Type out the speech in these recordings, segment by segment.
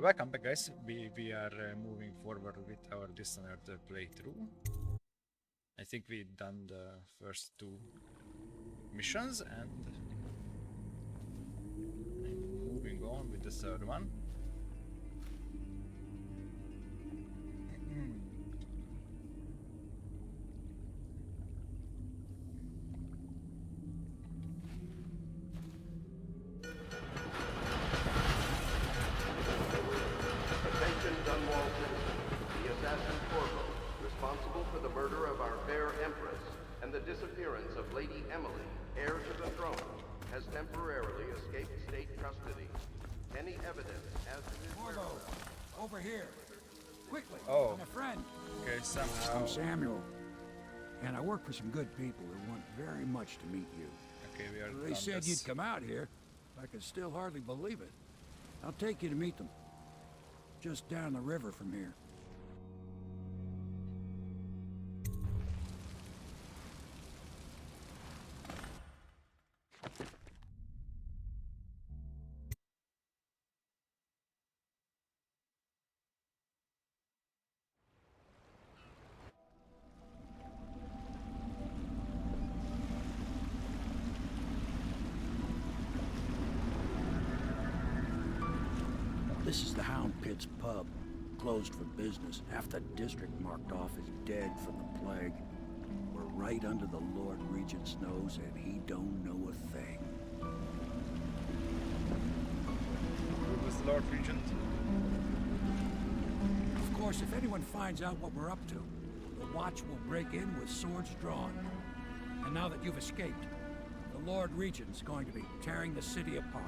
Welcome back, guys. We are moving forward with our Dishonored playthrough. I think we've done the first two missions and I'm moving on with the third one. Responsible for the murder of our fair Empress and the disappearance of Lady Emily, heir to the throne, has temporarily escaped state custody. Any evidence as to his Morbo, over here. Quickly, Oh. I'm a friend. Okay, somehow. I'm Samuel, and I work for some good people who want very much to meet you. Okay, we are. They said you'd come out here. I can still hardly believe it. I'll take you to meet them. Just down the river from here. This is the Hound Pit's pub. Closed for business. Half the district marked off as dead from the plague. We're right under the Lord Regent's nose, and he don't know a thing. Who was the Lord Regent? Of course, if anyone finds out what we're up to, the Watch will break in with swords drawn. And now that you've escaped, the Lord Regent's going to be tearing the city apart.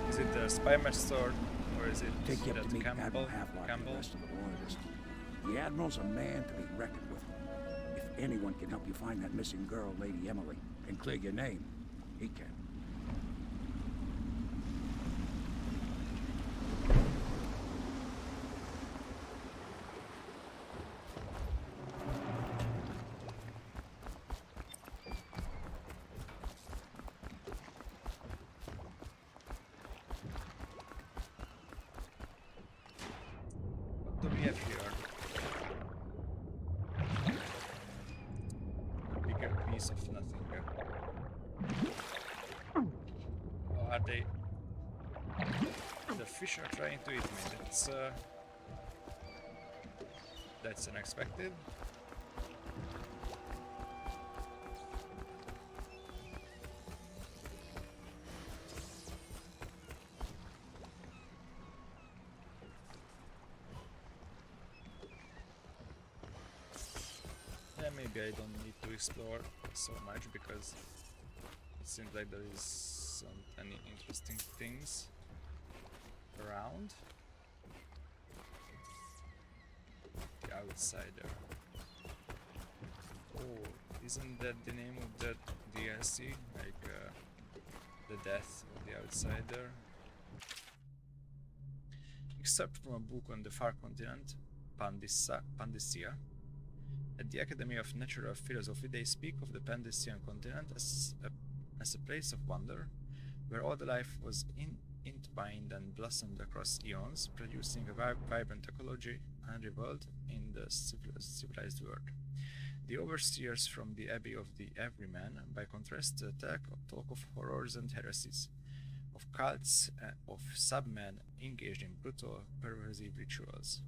Is it the spy master or is it Take you up to meet Campbell? Admiral Havelock and the rest of the loyalists. The Admiral's a man to be reckoned with. If anyone can help you find that missing girl, Lady Emily, and clear your name, he can. What do we have here? A bigger piece of nothing. Oh, are they? The fish are trying to eat me. That's unexpected. Yeah, maybe I don't need to explore so much because it seems like there isn't any interesting things around. The Outsider. Oh, isn't that the name of that DLC? Like the death of the Outsider? Except from a book on the far continent, Pandyssia. At the Academy of Natural Philosophy, they speak of the Pandyssian continent as a place of wonder, where all the life was entwined and blossomed across eons, producing a vibrant ecology unrivaled in the civilized world. The overseers from the Abbey of the Everyman, by contrast, talk of horrors and heresies, of cults, of submen engaged in brutal, perverse rituals.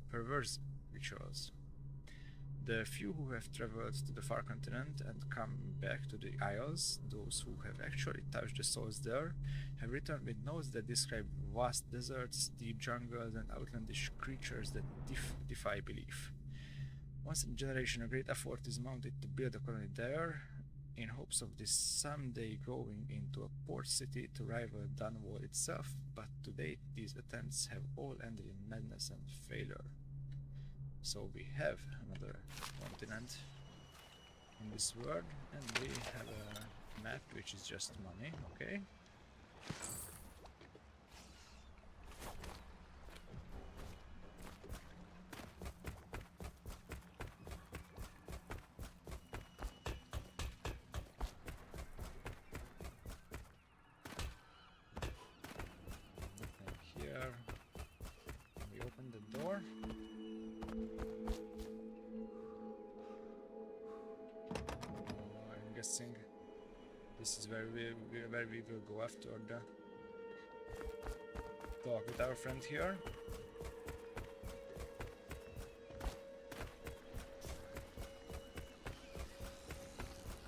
The few who have traveled to the far continent and come back to the Isles, those who have actually touched the souls there, have returned with notes that describe vast deserts, deep jungles, and outlandish creatures that defy belief. Once in a generation, a great effort is mounted to build a colony there, in hopes of this someday growing into a port city to rival Dunwall itself, but to date these attempts have all ended in madness and failure. So we have another continent in this world, and we have a map which is just money, okay? Nothing here. This is where we will go after the talk with our friend here.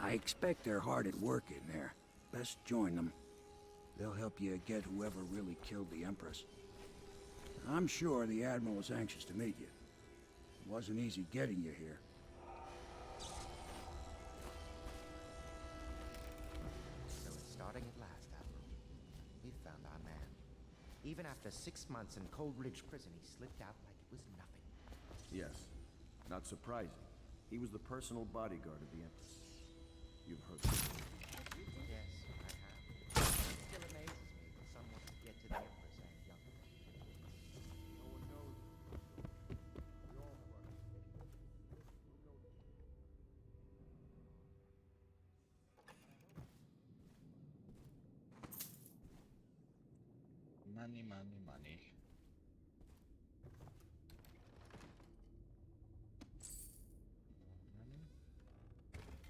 I expect they're hard at work in there. Best join them. They'll help you get whoever really killed the Empress. I'm sure the Admiral is anxious to meet you. It wasn't easy getting you here. So it's starting at last, Admiral. We've found our man. Even after 6 months in Cold Ridge Prison, he slipped out like it was nothing. Yes. Not surprising. He was the personal bodyguard of the Empress. You've heard of him. Yes, I have. It still amazes me that someone could get to the Empress and younger. No one knows. We all have our Money, money, money.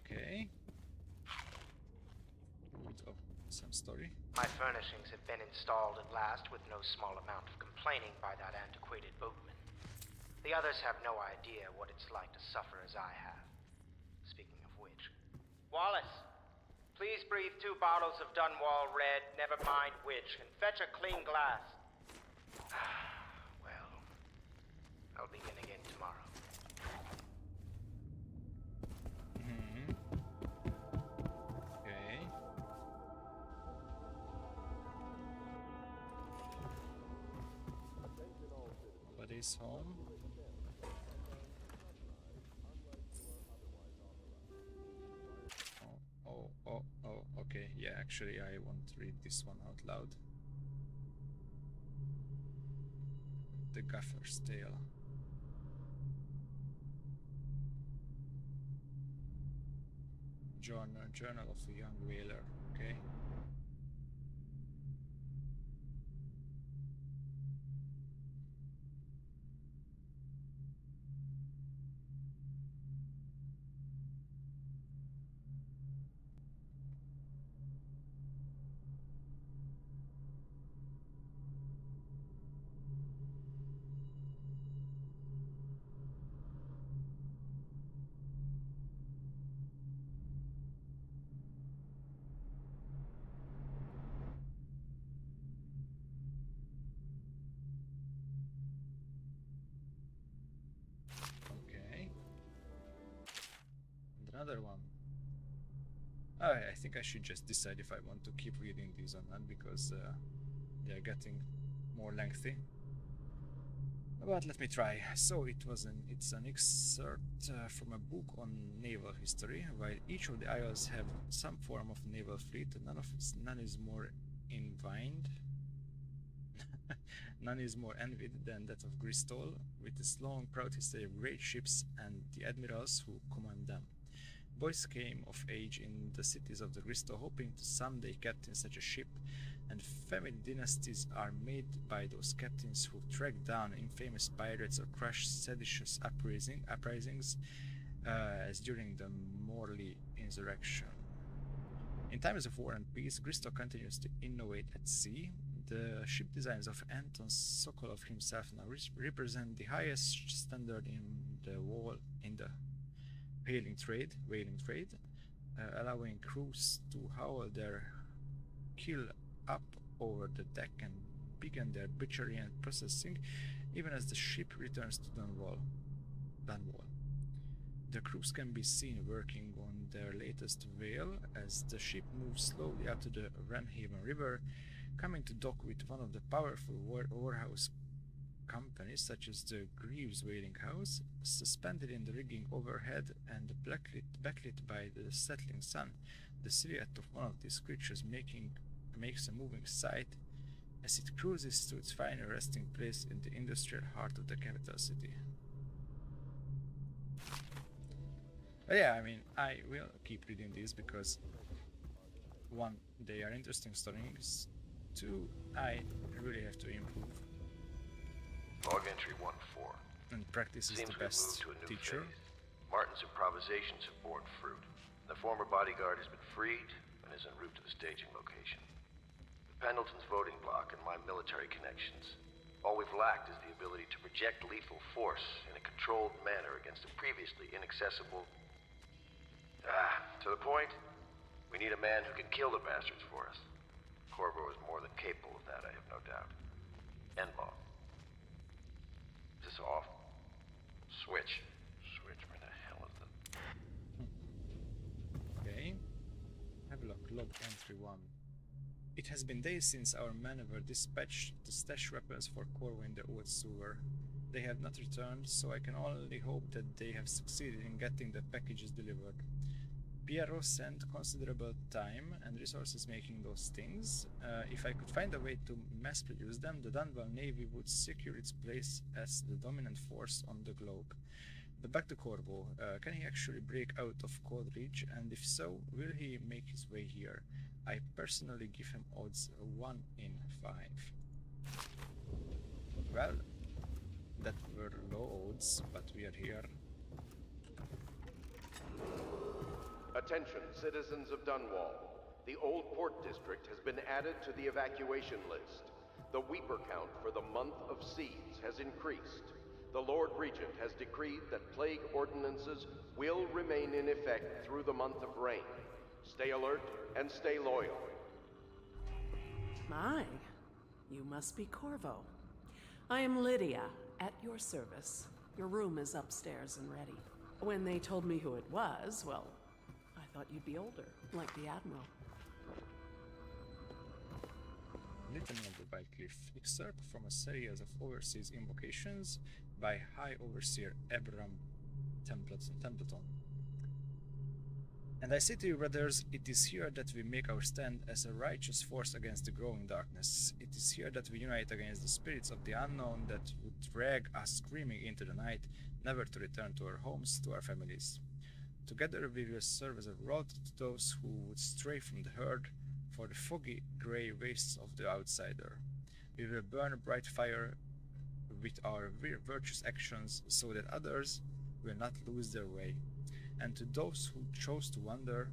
Okay. Oh, some story. My furnishings have been installed at last with no small amount of complaining by that antiquated boatman. The others have no idea what it's like to suffer as I have. Speaking of which... Wallace! Please breathe 2 bottles of Dunwall Red, never mind which, and fetch a clean glass. Well, I'll begin again tomorrow. Okay. Nobody's home. Oh, okay. Yeah, actually, I won't read this one out loud. The Gaffer's Tale. Journal of a Young Whaler. Okay. Okay. And another one. I think I should just decide if I want to keep reading these or not, because they are getting more lengthy. But let me try. So it's an excerpt from a book on naval history. While each of the isles have some form of naval fleet, none is more envied. None is more envied than that of Bristol, with its long, proud history of great ships and the admirals who command them. Boys came of age in the cities of the Bristol, hoping to someday captain such a ship, and family dynasties are made by those captains who track down infamous pirates or crush seditious uprisings, as during the Morley insurrection. In times of war and peace, Bristol continues to innovate at sea. The ship designs of Anton Sokolov himself now represent the highest standard in the whaling trade, allowing crews to haul their keel up over the deck and begin their butchery and processing, even as the ship returns to Dunwall. The crews can be seen working on their latest whale as the ship moves slowly up to the Wrenhaven River, coming to dock with one of the powerful warehouse companies such as the Greaves Whaling House, suspended in the rigging overhead and backlit by the setting sun. The silhouette of one of these creatures makes a moving sight as it cruises to its final resting place in the industrial heart of the capital city. But yeah, I mean, I will keep reading these because 1, they are interesting stories. 2, I really have to improve. Log entry 1-4. And practice is the best teacher. Martin's improvisations have borne fruit. The former bodyguard has been freed, and is en route to the staging location. The Pendleton's voting block and my military connections. All we've lacked is the ability to project lethal force in a controlled manner against a previously inaccessible... to the point? We need a man who can kill the bastards for us. Corvo is more than capable of that, I have no doubt. Enlaw. Is this off? Switch. Switch, where the hell is the... Okay. Have a look. Log entry 1. It has been days since our men were dispatched to stash weapons for Corvo in the old sewer. They have not returned, so I can only hope that they have succeeded in getting the packages delivered. Piero sent considerable time and resources making those things. If I could find a way to mass produce them, the Dunwell Navy would secure its place as the dominant force on the globe. But back to Corvo. Can he actually break out of Cold Reach, and if so, will he make his way here? I personally give him odds 1 in 5. Well, that were low odds, but we are here. Attention, citizens of Dunwall. The Old Port District has been added to the evacuation list. The Weeper count for the month of siege has increased. The Lord Regent has decreed that plague ordinances will remain in effect through the month of rain. Stay alert and stay loyal. My, you must be Corvo. I am Lydia, at your service. Your room is upstairs and ready. When they told me who it was, well, I thought you'd be older, like the Admiral. Written by Cliff, excerpt from a series of overseas invocations by High Overseer Abram Templeton. And I say to you, brothers, it is here that we make our stand as a righteous force against the growing darkness. It is here that we unite against the spirits of the unknown that would drag us screaming into the night, never to return to our homes, to our families. Together we will serve as a rod to those who would stray from the herd, for the foggy grey wastes of the outsider. We will burn a bright fire with our virtuous actions so that others will not lose their way. And to those who chose to wander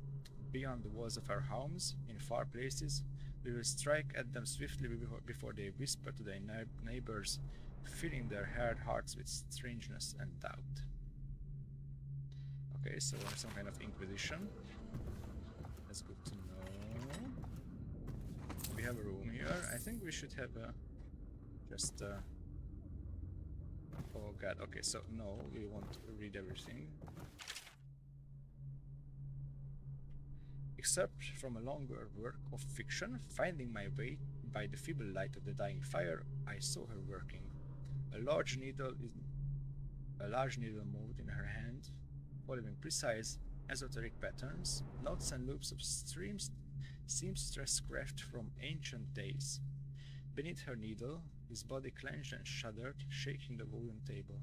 beyond the walls of our homes, in far places, we will strike at them swiftly before they whisper to their neighbors, filling their hard hearts with strangeness and doubt. Okay, so some kind of inquisition. That's good to know. We have a room here. I think we should have a... just oh god, okay, so no, we won't read everything. Except from a longer work of fiction, finding my way by the feeble light of the dying fire, I saw her working. A large needle moved in her hand, following precise, esoteric patterns, knots and loops of seamstress craft from ancient days. Beneath her needle, his body clenched and shuddered, shaking the volume table.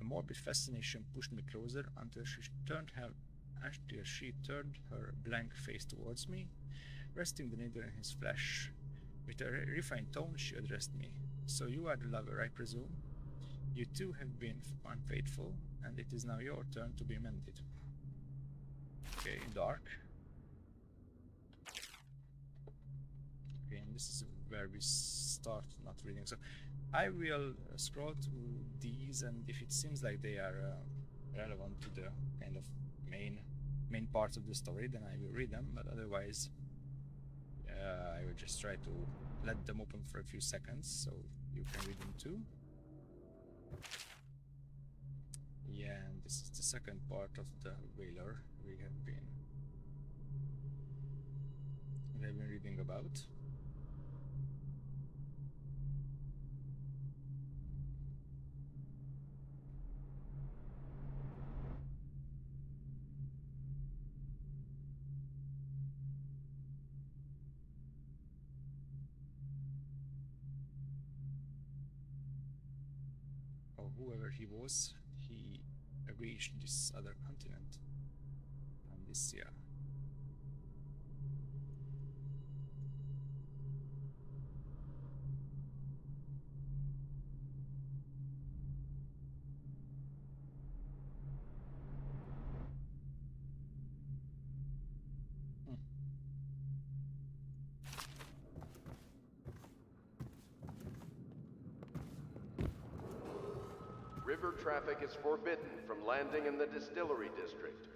A morbid fascination pushed me closer until she turned her blank face towards me, resting the needle in his flesh. With a refined tone, she addressed me. So you are the lover, I presume? You too have been unfaithful, and it is now your turn to be mended. Okay, dark. Okay, and this is where we start not reading. So I will scroll through these, and if it seems like they are relevant to the kind of main parts of the story, then I will read them, but otherwise I will just try to let them open for a few seconds so you can read them too. Yeah, and this is the second part of the Whaler we have been reading about. Whoever he was, he reached this other continent, Pandysia. River traffic is forbidden from landing in the distillery district.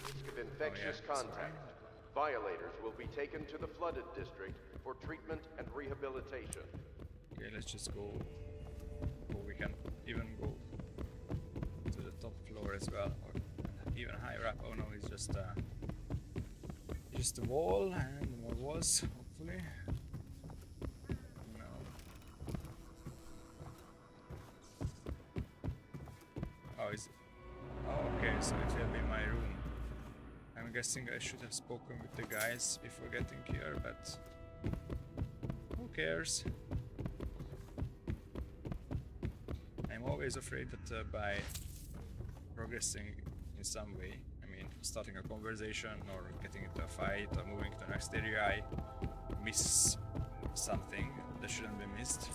Risk of infectious contact. Violators will be taken to the flooded district for treatment and rehabilitation. Okay, let's just go. Oh, we can even go to the top floor as well, or even higher up. Oh no, it's just a wall and more walls, hopefully. No. Oh, is it? Oh, okay, so it will be my room. I'm guessing I should have spoken with the guys before getting here, but who cares? I'm always afraid that by progressing in some way, I mean starting a conversation or getting into a fight or moving to the next area, I miss something that shouldn't be missed.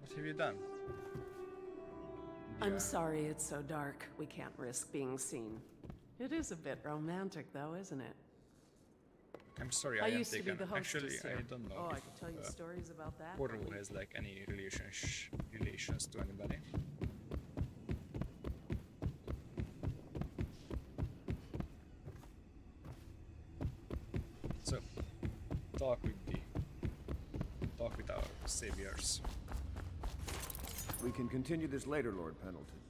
What have you done? I'm sorry it's so dark. We can't risk being seen. It is a bit romantic, though, isn't it? I'm sorry, I I am used to be taken. the hostess Actually, here. I don't know Oh, I if could tell you stories about that. Corvo has like any relations to anybody. So, talk with our saviors. We can continue this later, Lord Pendleton.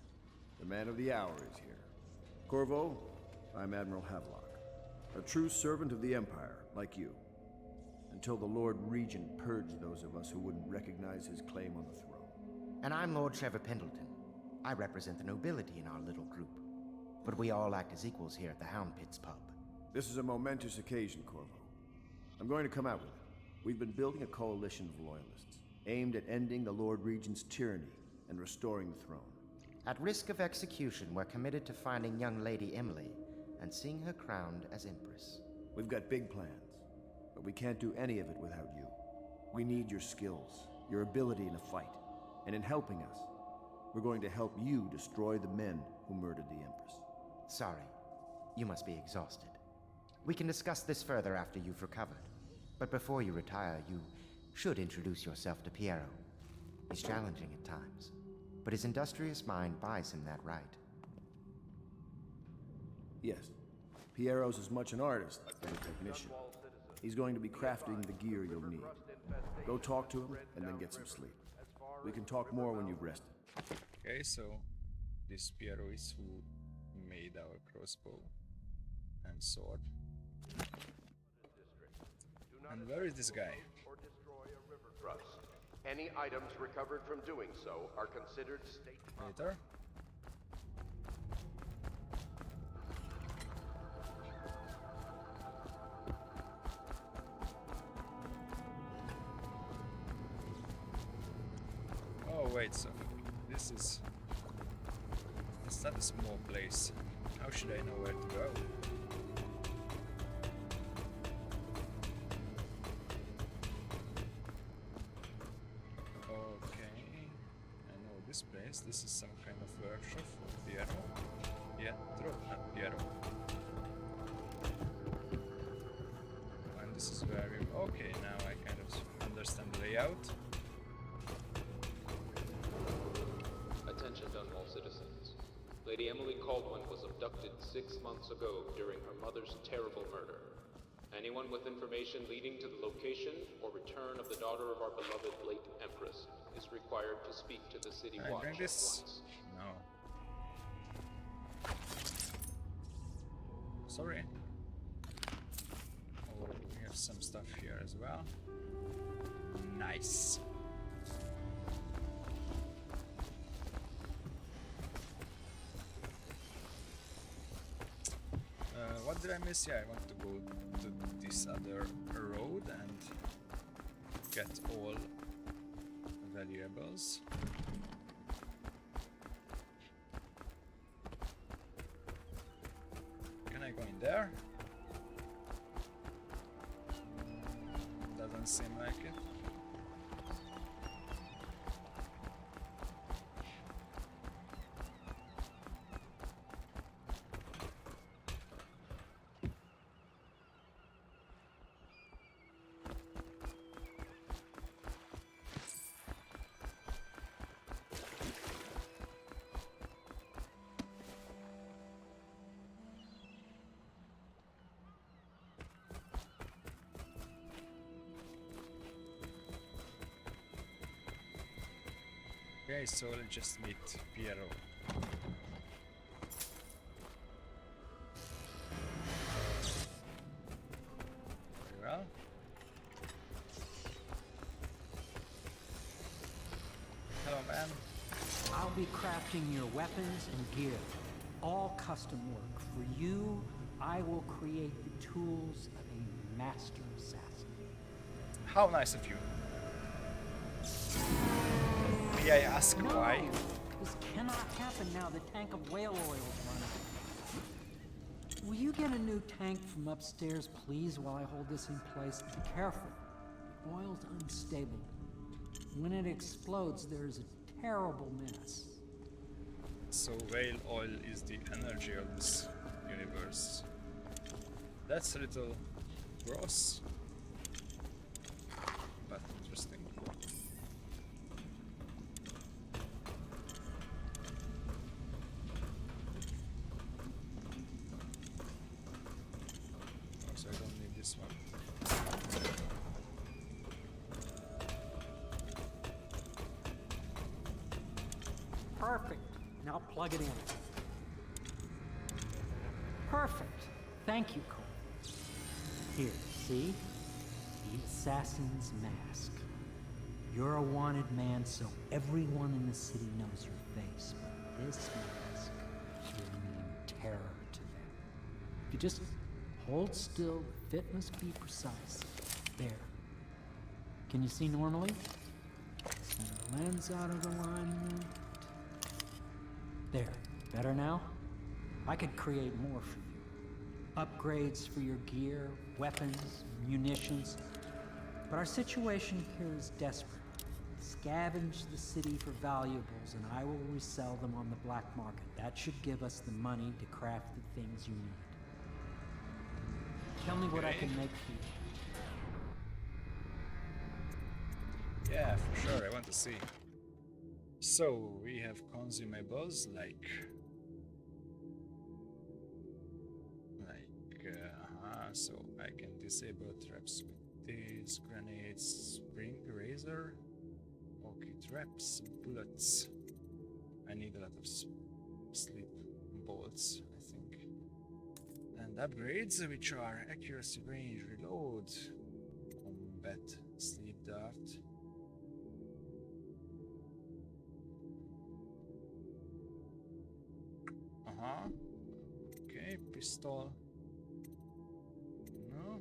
The man of the hour is here. Corvo, I'm Admiral Havelock. A true servant of the Empire, like you. Until the Lord Regent purged those of us who wouldn't recognize his claim on the throne. And I'm Lord Trevor Pendleton. I represent the nobility in our little group. But we all act as equals here at the Hound Pits pub. This is a momentous occasion, Corvo. I'm going to come out with it. We've been building a coalition of loyalists, aimed at ending the Lord Regent's tyranny and restoring the throne. At risk of execution, we're committed to finding young Lady Emily and seeing her crowned as Empress. We've got big plans, but we can't do any of it without you. We need your skills, your ability in a fight, and in helping us, we're going to help you destroy the men who murdered the Empress. Sorry, you must be exhausted. We can discuss this further after you've recovered. But before you retire, you should introduce yourself to Piero. He's challenging at times, but his industrious mind buys him that right. Yes, Piero's as much an artist as a technician. He's going to be crafting the gear you'll need. Go talk to him and then get some sleep. We can talk more when you've rested. Okay, so this Piero is who made our crossbow and sword. And where is this guy? Or destroy a river thrust. Any items recovered from doing so are considered state property. Later. Oh wait, so this is... It's not a small place. How should I know where to go? Okay, I know this place. This is some kind of workshop for Piero. Pietro, not Piero. And this is where we... Okay, now I kind of understand the layout. Attention Dunwall citizens. Lady Emily Caldwell was abducted 6 months ago during her mother's terrible murder. Anyone with information leading to the location or return of the daughter of our beloved late Empress is required to speak to the City Can I Watch bring at this? once. No. Sorry. Oh, we have some stuff here as well. Nice. What did I miss? Yeah, I want to go to this other road and get all valuables. Can I go in there? Doesn't seem like it. Okay, so let's just meet Piero. Very well. Hello, man. I'll be crafting your weapons and gear. All custom work. For you, I will create the tools of a master assassin. How nice of you. May I ask No, why? this cannot happen now. The tank of whale oil is running. Will you get a new tank from upstairs, please, while I hold this in place? Be careful. The oil's unstable. When it explodes, there's a terrible mess. So whale oil is the energy of this universe. That's a little gross, but interesting. So I don't need this one. Perfect. Now plug it in. Perfect. Thank you, Cole. Here, see? The assassin's mask. You're a wanted man, so everyone in the city knows your face. But this mask will mean terror to them. If you just hold still, the fit must be precise. There. Can you see normally? Send the lens out of alignment. There. Better now? I could create more for you. Upgrades for your gear, weapons, munitions. But our situation here is desperate. Scavenge the city for valuables and I will resell them on the black market. That should give us the money to craft the things you need. Tell me what I can make for you. Yeah, for sure, I want to see. So, we have consumables like so I can disable traps with these grenades, spring razor, okay, traps, bullets. I need a lot of sleep bolts, I think. And upgrades, which are accuracy, range, reload, combat, sleep dart. Okay, pistol. No,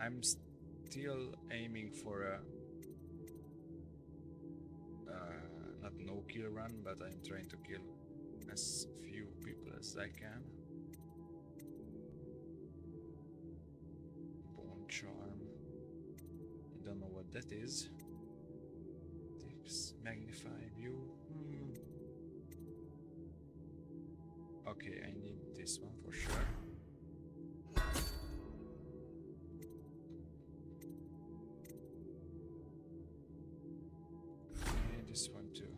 I'm still aiming for a not no kill run, but I'm trying to kill as few people as I can. Bone charm. I don't know what that is. Takes magnify view. Okay, I need this one for sure. Okay, this one too.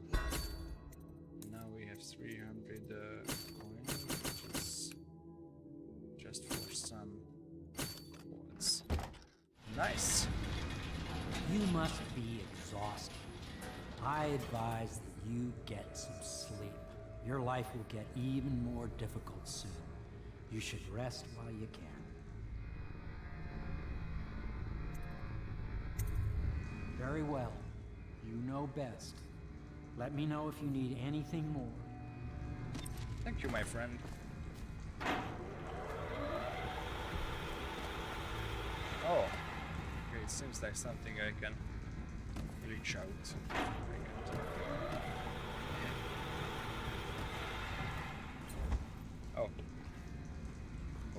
Now we have 300 coins, which is just for some bullets. Nice! You must be exhausted. I advise that you get some sleep. Your life will get even more difficult soon. You should rest while you can. Very well. You know best. Let me know if you need anything more. Thank you, my friend. Oh, okay, it seems like something I can reach out. Oh.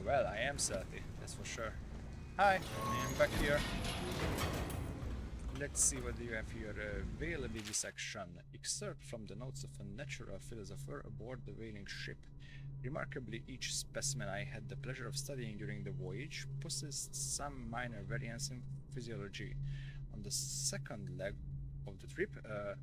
Well, I am stealthy, that's for sure. Hi, I'm back here. Let's see what you have here. Availability section. Excerpt from the notes of a natural philosopher aboard the whaling ship. Remarkably, each specimen I had the pleasure of studying during the voyage possessed some minor variance in physiology. On the second leg of the trip,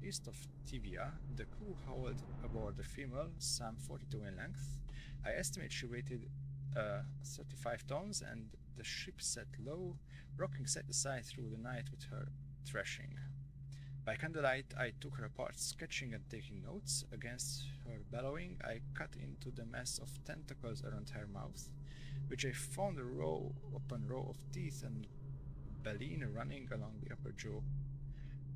east of Tivia, the crew hauled aboard a female, some 42 in length. I estimate she weighed 35 tons, and the ship sat low, rocking side to side through the night with her thrashing. By candlelight, I took her apart, sketching and taking notes. Against her bellowing, I cut into the mass of tentacles around her mouth, which I found a row upon row of teeth and baleen running along the upper jaw.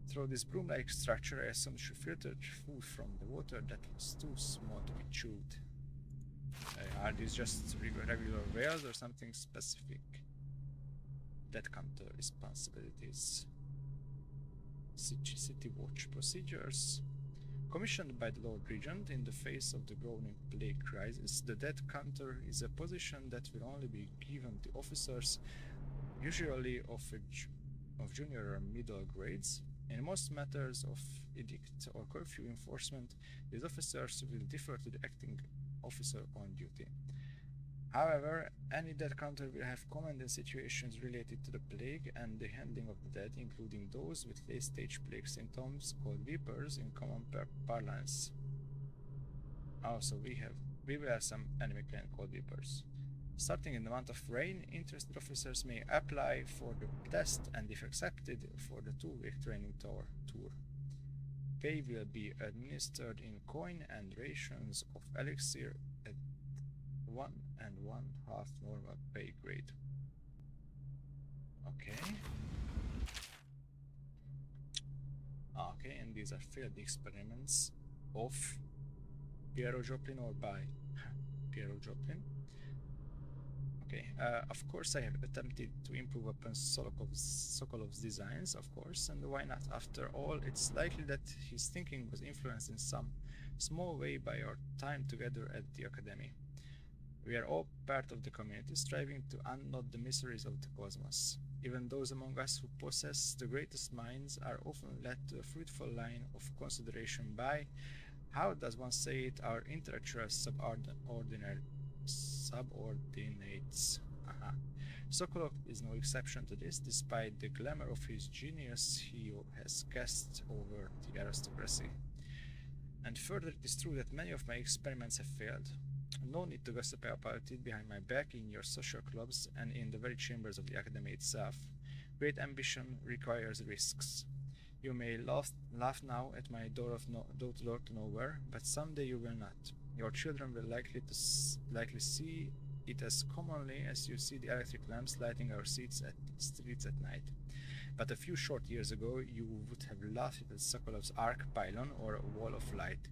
Through this broom-like structure, I assumed she filtered food from the water that was too small to be chewed. Are these just regular whales or something specific? Dead counter responsibilities. City Watch procedures. Commissioned by the Lord Regent in the face of the growing plague crisis, the dead counter is a position that will only be given to officers, usually of junior or middle grades. In most matters of edict or curfew enforcement, these officers will defer to the acting officer on duty. However, any dead counter will have command in situations related to the plague and the handling of the dead, including those with late-stage plague symptoms called weepers in common parlance. Also, we will have some enemy clan called weepers. Starting in the month of rain, interested officers may apply for the test and, if accepted, for the 2-week training tour. Pay will be administered in coin and rations of elixir at 1 1/2 normal pay grade. Okay. Okay, and these are failed experiments of Piero Joplin or by Piero Joplin. Okay, of course I have attempted to improve upon Sokolov's designs, of course, and why not? After all, it's likely that his thinking was influenced in some small way by our time together at the Academy. We are all part of the community, striving to unknot the mysteries of the cosmos. Even those among us who possess the greatest minds are often led to a fruitful line of consideration by, how does one say it, our intellectual subordinates. Sokolov is no exception to this. Despite the glamour of his genius, he has cast over the aristocracy. And further, it is true that many of my experiments have failed. No need to gossip about it behind my back in your social clubs and in the very chambers of the Academy itself. Great ambition requires risks. You may laugh now at my door to nowhere, but someday you will not. Your children will likely see it as commonly as you see the electric lamps lighting our streets at night. But a few short years ago, you would have laughed at Sokolov's arc pylon or wall of light.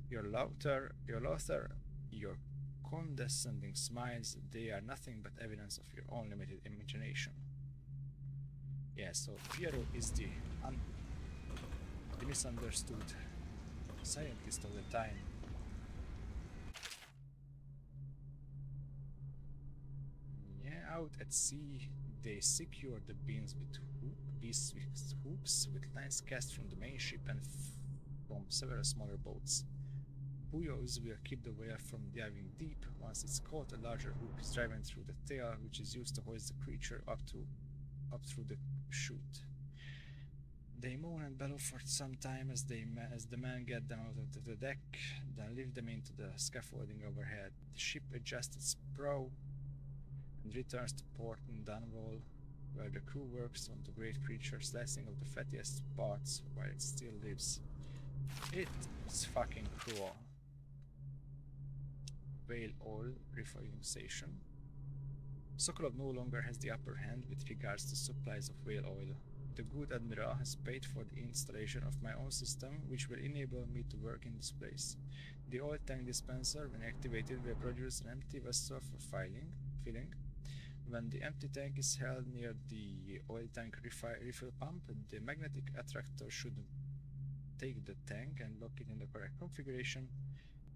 Your laughter, your condescending smiles, they are nothing but evidence of your own limited imagination. Yeah, so Piero is the misunderstood scientist of the time. Yeah, out at sea, they secure the beams with hooks with lines cast from the main ship and from several smaller boats. Buoys will keep the whale from diving deep. Once it's caught, a larger hook is driven through the tail, which is used to hoist the creature up through the chute. They moan and bellow for some time as the men get them out of the deck, then lift them into the scaffolding overhead. The ship adjusts its prow and returns to port in Dunwall, where the crew works on the great creature, slicing off the fattiest parts while it still lives. It's fucking cruel. Whale oil refining station. Sokolov no longer has the upper hand with regards to supplies of whale oil. The good admiral has paid for the installation of my own system, which will enable me to work in this place. The oil tank dispenser, when activated, will produce an empty vessel for filling. When the empty tank is held near the oil tank refill pump, the magnetic attractor should take the tank and lock it in the correct configuration.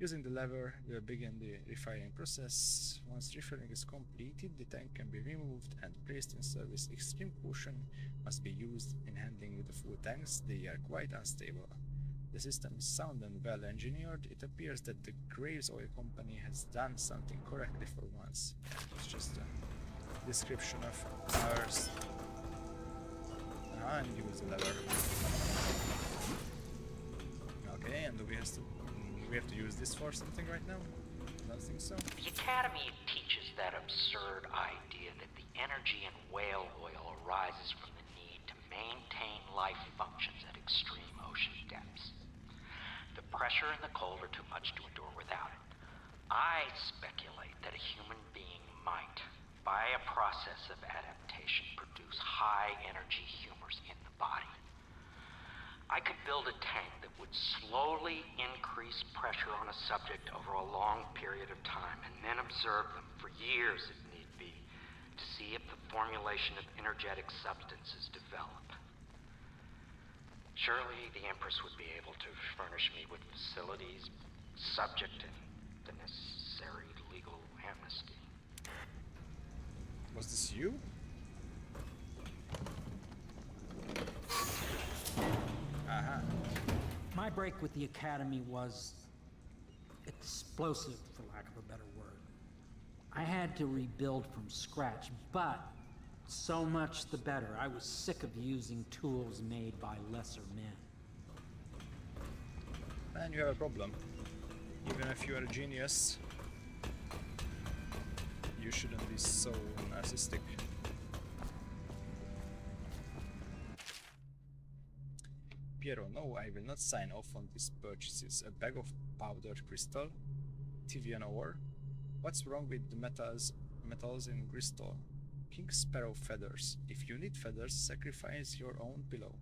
Using the lever, we'll begin the refilling process. Once refilling is completed, the tank can be removed and placed in service. Extreme caution must be used in handling with the full tanks. They are quite unstable. The system is sound and well engineered. It appears that the Graves Oil Company has done something correctly for once. Yeah, it's just a description of ours. And use the lever. Okay, and we have to use this for something right now? I don't think so. The Academy teaches that absurd idea that the energy in whale oil arises from the need to maintain life functions at extreme ocean depths. The pressure and the cold are too much to endure without it. I speculate that a human being might, by a process of adaptation, produce high-energy humors in the body. I could build a tank that would slowly increase pressure on a subject over a long period of time, and then observe them for years if need be, to see if the formulation of energetic substances develop. Surely the Empress would be able to furnish me with facilities, subject and the necessary legal amnesty. Was this you? Aha. My break with the Academy was explosive, for lack of a better word. I had to rebuild from scratch, but so much the better. I was sick of using tools made by lesser men. Man, you have a problem. Even if you are a genius, you shouldn't be so narcissistic. Piero, no, I will not sign off on these purchases. A bag of powdered crystal? Tivian ore? What's wrong with the metals in crystal? King Sparrow feathers. If you need feathers, sacrifice your own pillow.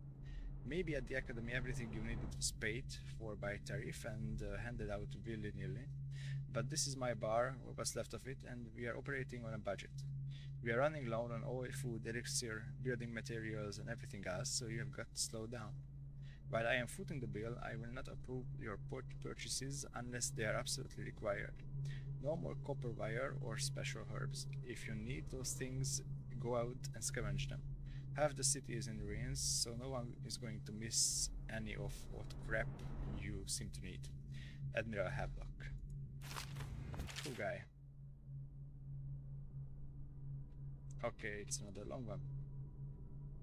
Maybe at the Academy everything you needed was paid for by tariff and handed out willy-nilly. But this is my bar, or what's left of it, and we are operating on a budget. We are running low on oil, food, elixir, building materials, and everything else, so you have got to slow down. While I am footing the bill, I will not approve your purchases unless they are absolutely required. No more copper wire or special herbs. If you need those things, go out and scavenge them. Half the city is in ruins, so no one is going to miss any of what crap you seem to need. Admiral Havelock. Cool guy. Okay, it's another long one.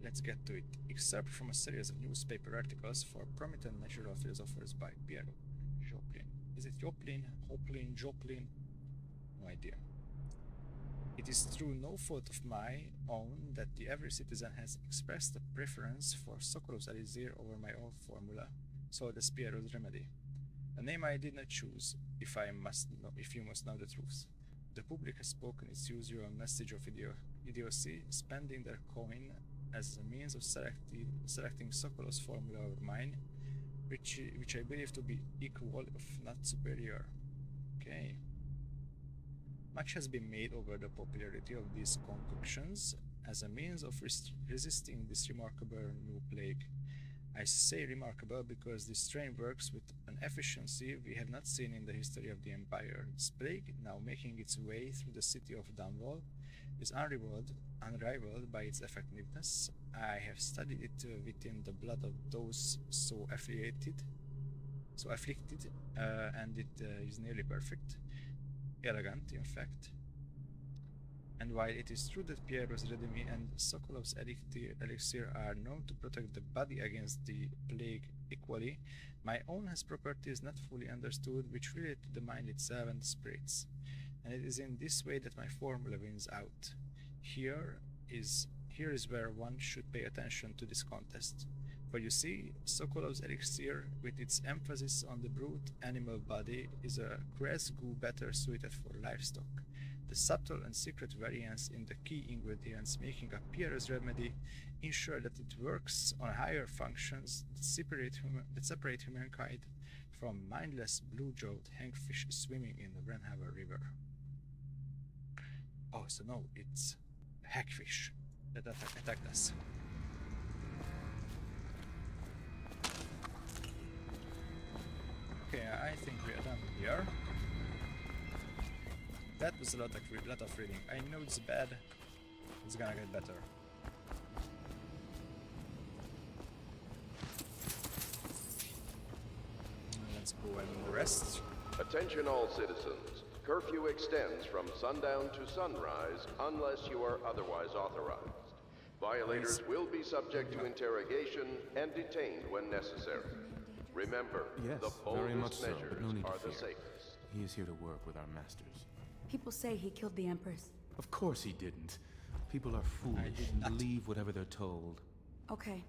Let's get to it. Excerpt from a series of newspaper articles for prominent natural philosophers by Piero Joplin. Is it Joplin? Hoplin? Joplin? No idea. It is through no fault of my own that the average citizen has expressed a preference for Sokolov's elixir over my own formula, sold as Piero's remedy. A name I did not choose, if you must know the truth. The public has spoken its usual message of idiocy, spending their coin as a means of selecting Sokolov's formula over mine, which I believe to be equal, if not superior. Okay. Much has been made over the popularity of these concoctions as a means of resisting this remarkable new plague. I say remarkable because this strain works with an efficiency we have not seen in the history of the Empire. This plague, now making its way through the city of Dunwall, is unrivaled by its effectiveness. I have studied it within the blood of those so afflicted, and it is nearly perfect. Elegant, in fact. And while it is true that Piero's Redemi and Sokolov's elixir are known to protect the body against the plague equally, my own has properties not fully understood which relate to the mind itself and the spirits. And it is in this way that my formula wins out. Here is where one should pay attention to this contest. For you see, Sokolov's elixir, with its emphasis on the brute animal body, is a grass goo better suited for livestock. The subtle and secret variance in the key ingredients making up Pierre's remedy ensure that it works on higher functions that separate humankind from mindless blue-jawed hangfish swimming in the Renhaver River. Oh, so no, it's hagfish that attacked us. Okay, I think we are done here. That was a lot of reading. I know it's bad. It's gonna get better. Let's go and rest. Attention all citizens. Curfew extends from sundown to sunrise unless you are otherwise authorized. Violators will be subject to interrogation and detained when necessary. Remember, the boldest measures are the safest. He is here to work with our masters. People say he killed the Empress. Of course he didn't. People are foolish and believe whatever they're told. Okay.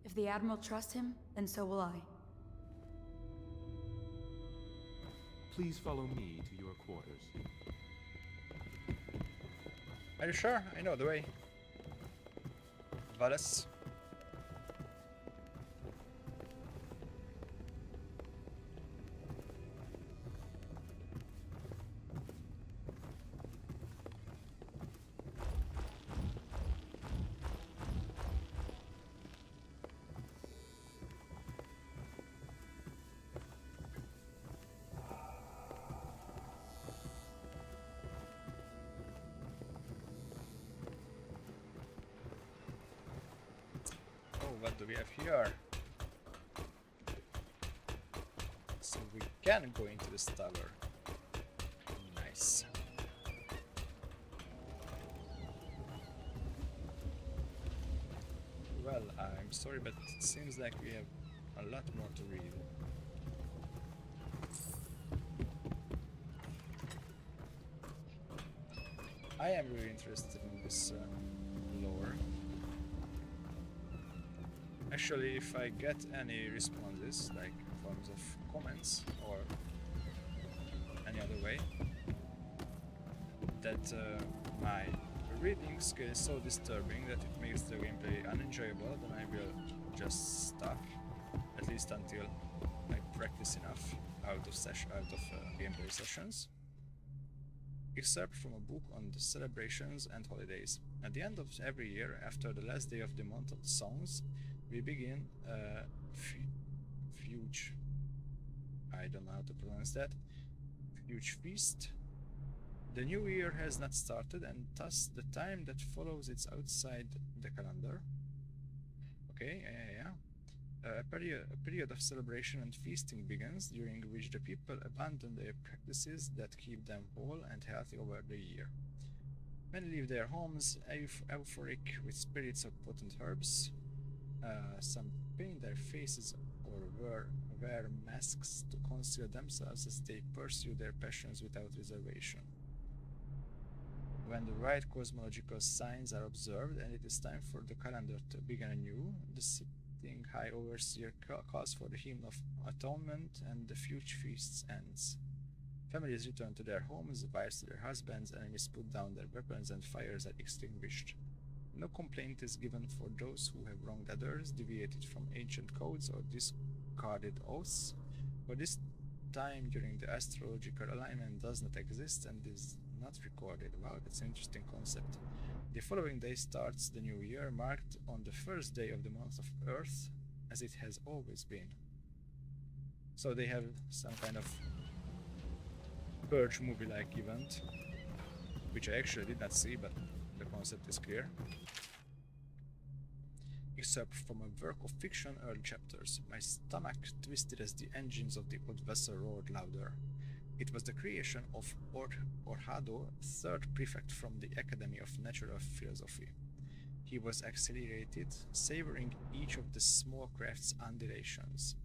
If the Admiral trusts him, then so will I. Please follow me to your quarters. Are you sure? I know the way. Valis. What do we have here? So we can go into this tower. Nice. Well, I'm sorry, but it seems like we have a lot more to read. I am really interested in this lore. Actually, if I get any responses, like in forms of comments or any other way, that my reading skill is so disturbing that it makes the gameplay unenjoyable, then I will just stop, at least until I practice enough out of gameplay sessions. Except from a book on the celebrations and holidays. At the end of every year, after the last day of the month of the songs, we begin a huge, I don't know how to pronounce that, huge feast. The new year has not started, and thus the time that follows it's outside the calendar. Okay, yeah. A period of celebration and feasting begins, during which the people abandon their practices that keep them whole and healthy over the year. Many leave their homes euphoric with spirits of potent herbs. Some paint their faces or wear masks to conceal themselves as they pursue their passions without reservation. When the right cosmological signs are observed and it is time for the calendar to begin anew, the sitting High Overseer calls for the hymn of atonement, and the huge feast ends. Families return to their homes, wives to their husbands, enemies put down their weapons, and fires are extinguished. No complaint is given for those who have wronged others, deviated from ancient codes, or discarded oaths. For this time during the astrological alignment does not exist and is not recorded. Wow, that's an interesting concept. The following day starts the new year, marked on the first day of the month of Earth, as it has always been. So they have some kind of Purge movie-like event, which I actually did not see, but the concept is clear. Except from a work of fiction, early chapters. My stomach twisted as the engines of the old vessel roared louder. It was the creation of Orhado, third prefect from the Academy of Natural Philosophy. He was accelerated, savoring each of the small craft's undulations.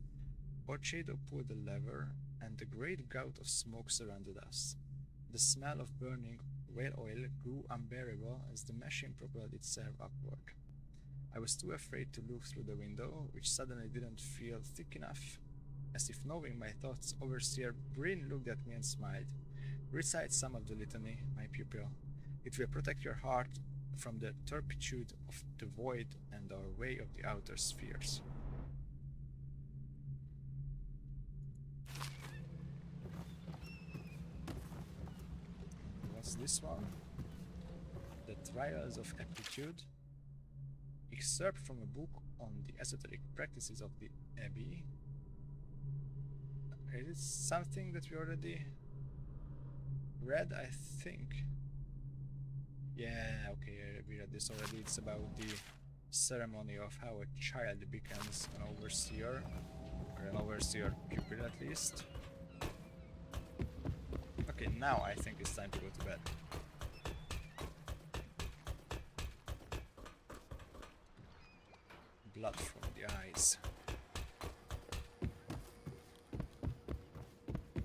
Orchado pulled the lever, and a great gout of smoke surrounded us. The smell of burning whale oil grew unbearable as the machine propelled itself upward. I was too afraid to look through the window, which suddenly didn't feel thick enough. As if knowing my thoughts, Overseer Bryn looked at me and smiled. Recite some of the litany, my pupil. It will protect your heart from the turpitude of the void and our way of the outer spheres. What's this one? The Trials of Aptitude. Excerpt from a book on the esoteric practices of the Abbey. Is it something that we already read? I think. Yeah, okay, we read this already. It's about the ceremony of how a child becomes an overseer, or an overseer pupil at least. Okay, now I think it's time to go to bed. Blood from the eyes.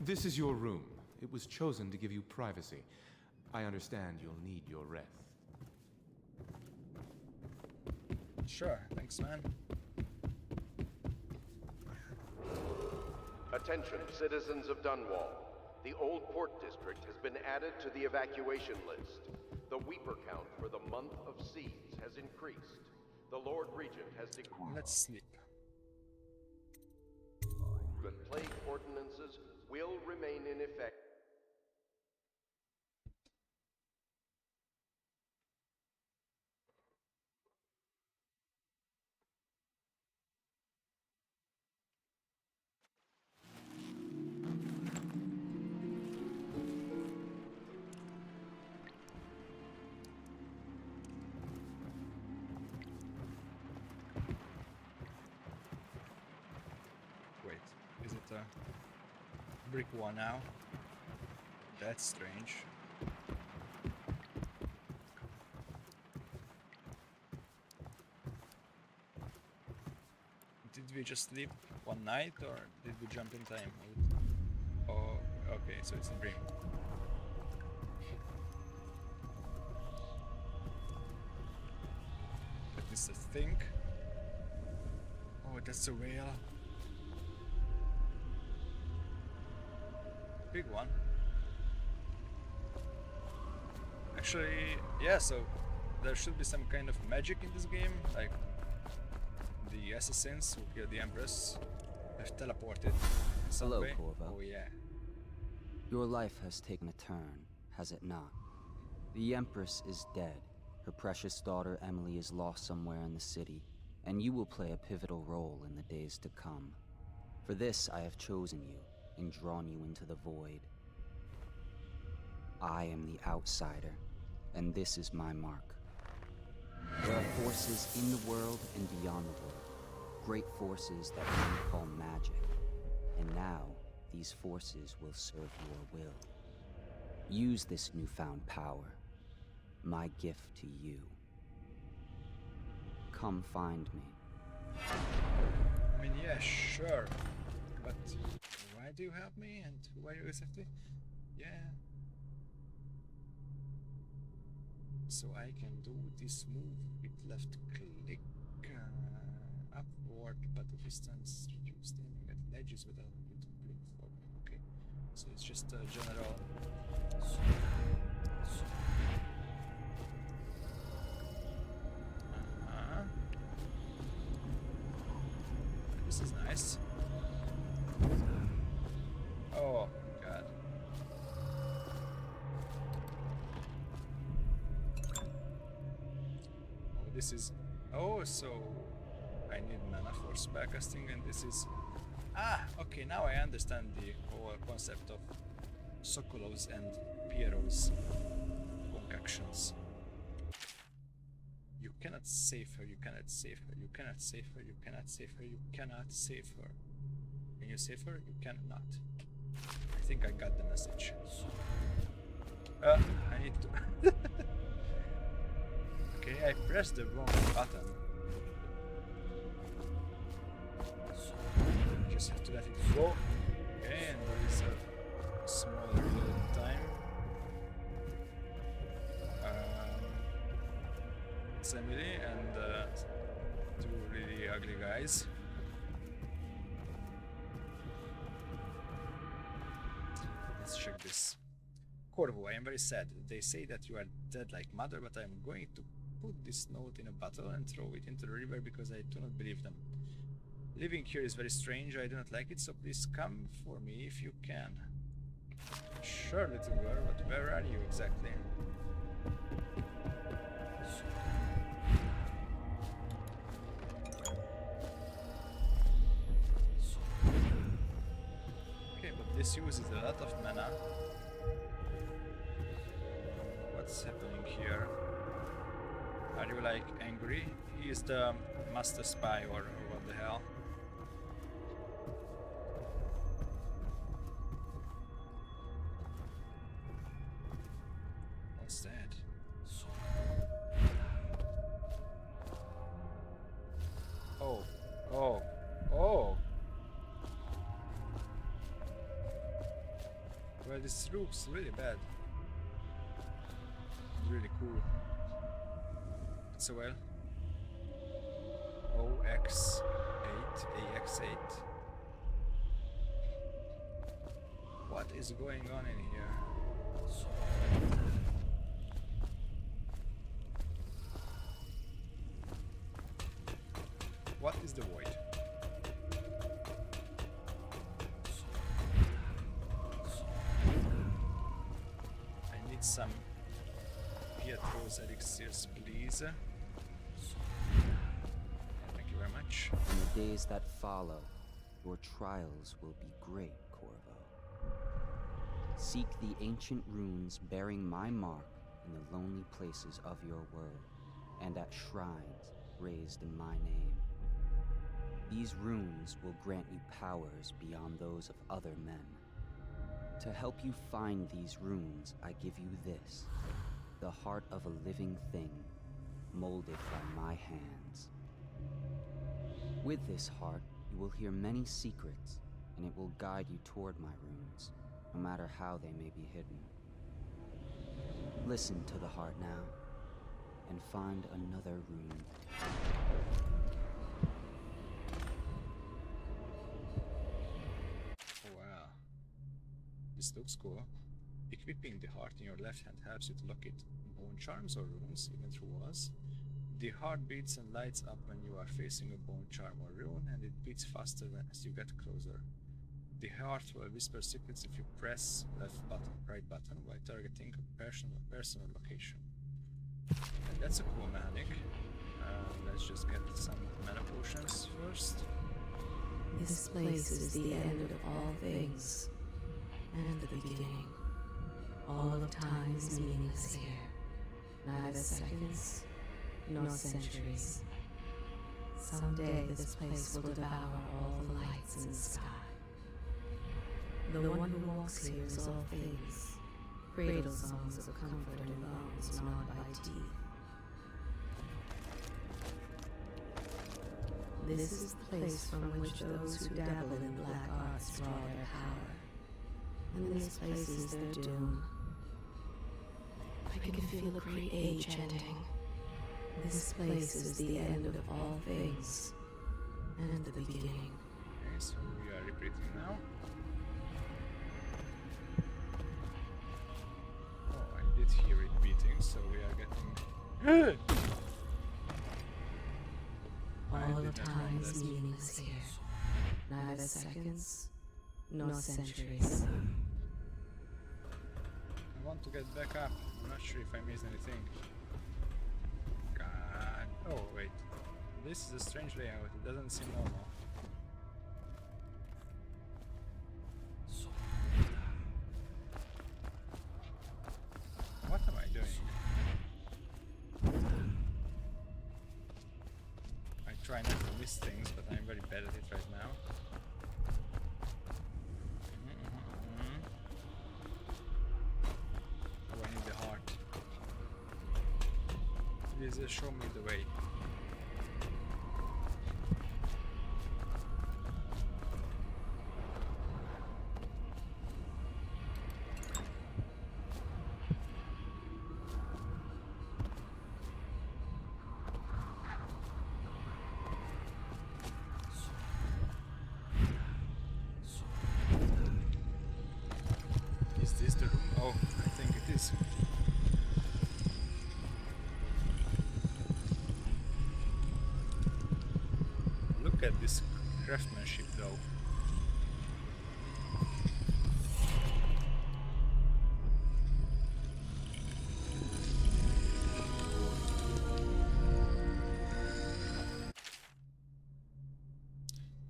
This is your room. It was chosen to give you privacy. I understand you'll need your rest. Sure, thanks, man. Attention, citizens of Dunwall. The Old Port District has been added to the evacuation list. The Weeper count for the month of Seeds has increased. The Lord Regent has declared... Let's sleep. Plague ordinances will remain in effect. Wait, is it a brick wall now? That's strange. Did we just sleep one night or did we jump in time? Oh, okay, so it's a dream. Let me just think. Oh, that's a whale. Big one. Actually, yeah, so there should be some kind of magic in this game, like the assassins who killed the Empress have teleported in some Hello, way. Corvo. Oh yeah. Your life has taken a turn, has it not? The Empress is dead. Her precious daughter Emily is lost somewhere in the city, and you will play a pivotal role in the days to come. For this, I have chosen you and drawn you into the void. I am the outsider, and this is my mark. There are forces in the world and beyond the world, great forces that we call magic. And now, these forces will serve your will. Use this newfound power, my gift to you. Come find me. I mean, yeah, sure. But why do you help me and who are you exactly? Yeah. So I can do this move with left click upward, but the distance reduced aiming at ledges without you to blink for me. Okay, so it's just a general. This is nice. Oh god. This is... Oh, so I need mana for spellcasting, and this is... Ah, okay, now I understand the whole concept of Sokolov's and Piero's concoctions. You cannot save her, you cannot save her, you cannot save her, you cannot save her, you cannot save her. Can you save her? You cannot. I think I got the message. I need to... Okay, I pressed the wrong button. Just have to let it go. Okay, and there is a small reload time. It's Emily and two really ugly guys. Let's check this. Corvo, I am very sad. They say that you are dead like mother, but I am going to put this note in a bottle and throw it into the river because I do not believe them. Living here is very strange, I do not like it, so please come for me if you can. Sure, little girl, but where are you exactly? Okay, but this uses a lot of mana. What's happening here? Are you like angry? He is the master spy or what the hell? What's that? Oh, oh, oh! Well, this looks really bad. Really cool. So well. OX8, AX8. What is going on in here? What is the void? I need some Pietro's elixirs, please. Thank you very much. In the days that follow, your trials will be great, Corvo. Seek the ancient runes bearing my mark in the lonely places of your world, and at shrines raised in my name. These runes will grant you powers beyond those of other men. To help you find these runes, I give you this, the heart of a living thing, molded by my hands. With this heart, you will hear many secrets, and it will guide you toward my runes, no matter how they may be hidden. Listen to the heart now, and find another rune. Wow. This looks cool. Equipping the heart in your left hand helps you to locate bone charms or runes, even through walls. The heart beats and lights up when you are facing a bone charm or rune, and it beats faster as you get closer. The heart will whisper secrets if you press right button while targeting a personal location. And that's a cool mechanic. Let's just get some mana potions first. This place is the end of all things, and the beginning. All of time is meaningless here. Neither seconds nor centuries. Someday this place will devour all the lights in the sky. The one who walks here is all things. Cradle songs of comfort and bones gnawed by teeth. This is the place from which those who dabble in black arts draw their power. And this place is their doom. I can feel a great age ending. This place is the end of all things, and the beginning. Okay, so we are repeating now. Oh, I did hear it beating, so we are getting... All of time is meaningless here. Neither seconds nor centuries. I want to get back up. I'm not sure if I missed anything. God. Oh, wait. This is a strange layout. It doesn't seem normal. What am I doing? I try not to miss things, but I'm very bad at it right now. Oh, I need the heart. Please show me the way. Is this the room? Oh, I think it is. Look at this craftsmanship though.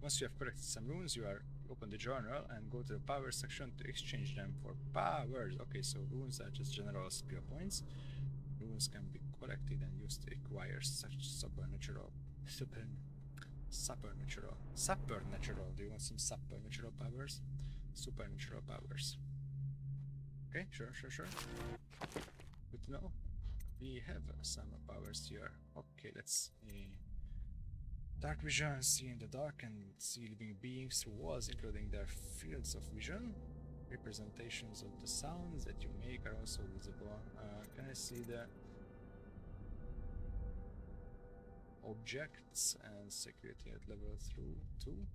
Once you have collected some runes, you open the journal and go to the power section to exchange them for powers. Okay, so runes are just general skill points. Runes can be collected and used to acquire such supernatural. Do you want some supernatural powers? Supernatural powers. Okay, sure. Good to know. We have some powers here. Okay, let's see. Dark vision, see in the dark and see living beings through walls, including their fields of vision. Representations of the sounds that you make are also visible. Can I see the... objects and security at level through 2.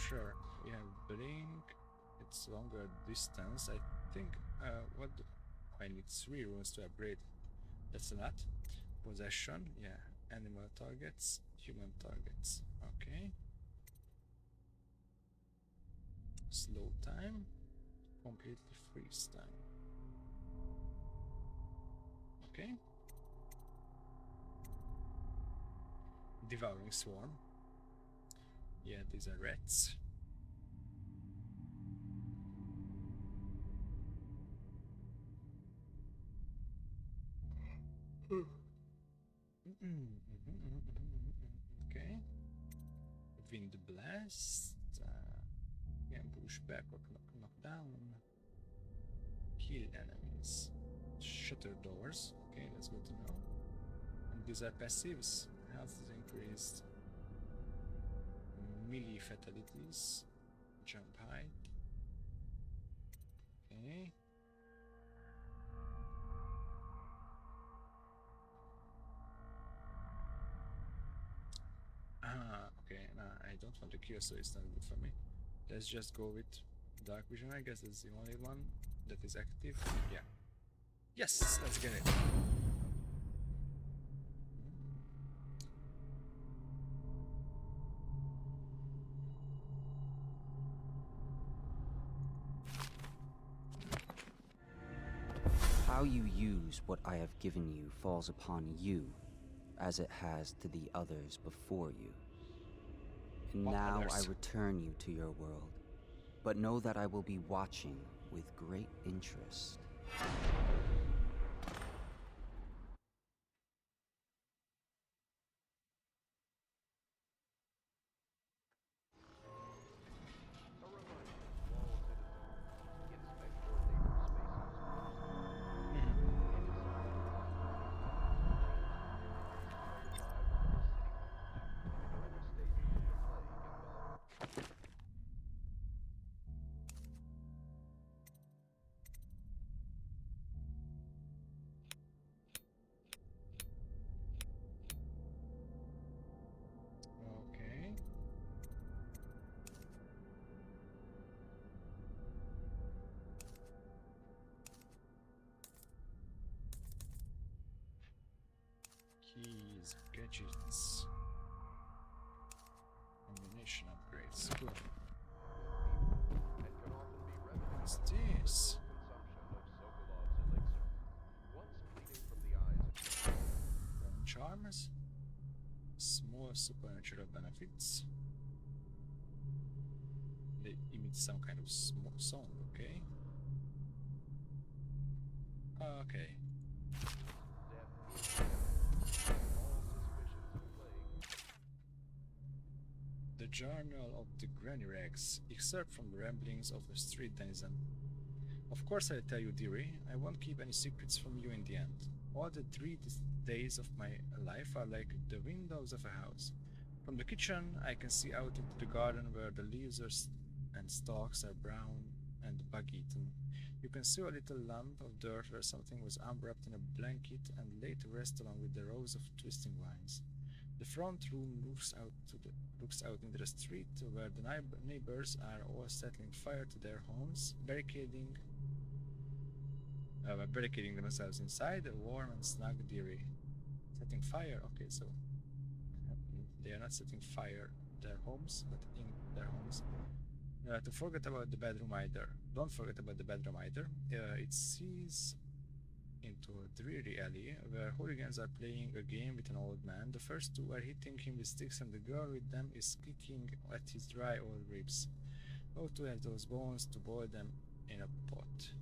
Sure, we have blink. It's longer distance. I think what I need 3 runes to upgrade. That's a lot. Possession, yeah. Animal targets, human targets. Okay. Slow time, completely freeze time. Okay. Devouring swarm. Yeah, these are rats. Okay. Wind blast. Can push back or knock down. Kill enemies. Shutter doors. Okay, that's good to know. And these are passives. Health is increased. Melee fatalities. Jump high. Okay. Okay, no, I don't want to kill, so it's not good for me. Let's just go with dark vision. I guess that's the only one that is active. Yeah. Yes, let's get it. How you use what I have given you falls upon you, as it has to the others before you. And What now I others? return you to your world, but know that I will be watching with great interest. Okay. Keys, gadgets, ammunition upgrades. Cool. What's this? Bone charms. Small supernatural benefits. They emit some kind of song, okay? Okay. The Journal of the Granny Rags, excerpt from the ramblings of a street denizen. Of course I'll tell you, dearie. I won't keep any secrets from you in the end. All the 3 days of my life are like the windows of a house. From the kitchen, I can see out into the garden where the leaves and stalks are brown and bug-eaten. You can see a little lump of dirt where something was unwrapped in a blanket and laid to rest along with the rows of twisting vines. The front room looks out into the street where the neighbors are all setting fire to their homes, barricading themselves inside, a warm and snug dairy. Setting fire? Okay, so they are not setting fire their homes, but in their homes. To forget about the bedroom either. Don't forget about the bedroom either. It sees into a dreary alley where hooligans are playing a game with an old man. The first 2 are hitting him with sticks and the girl with them is kicking at his dry old ribs. How to have those bones to boil them in a pot.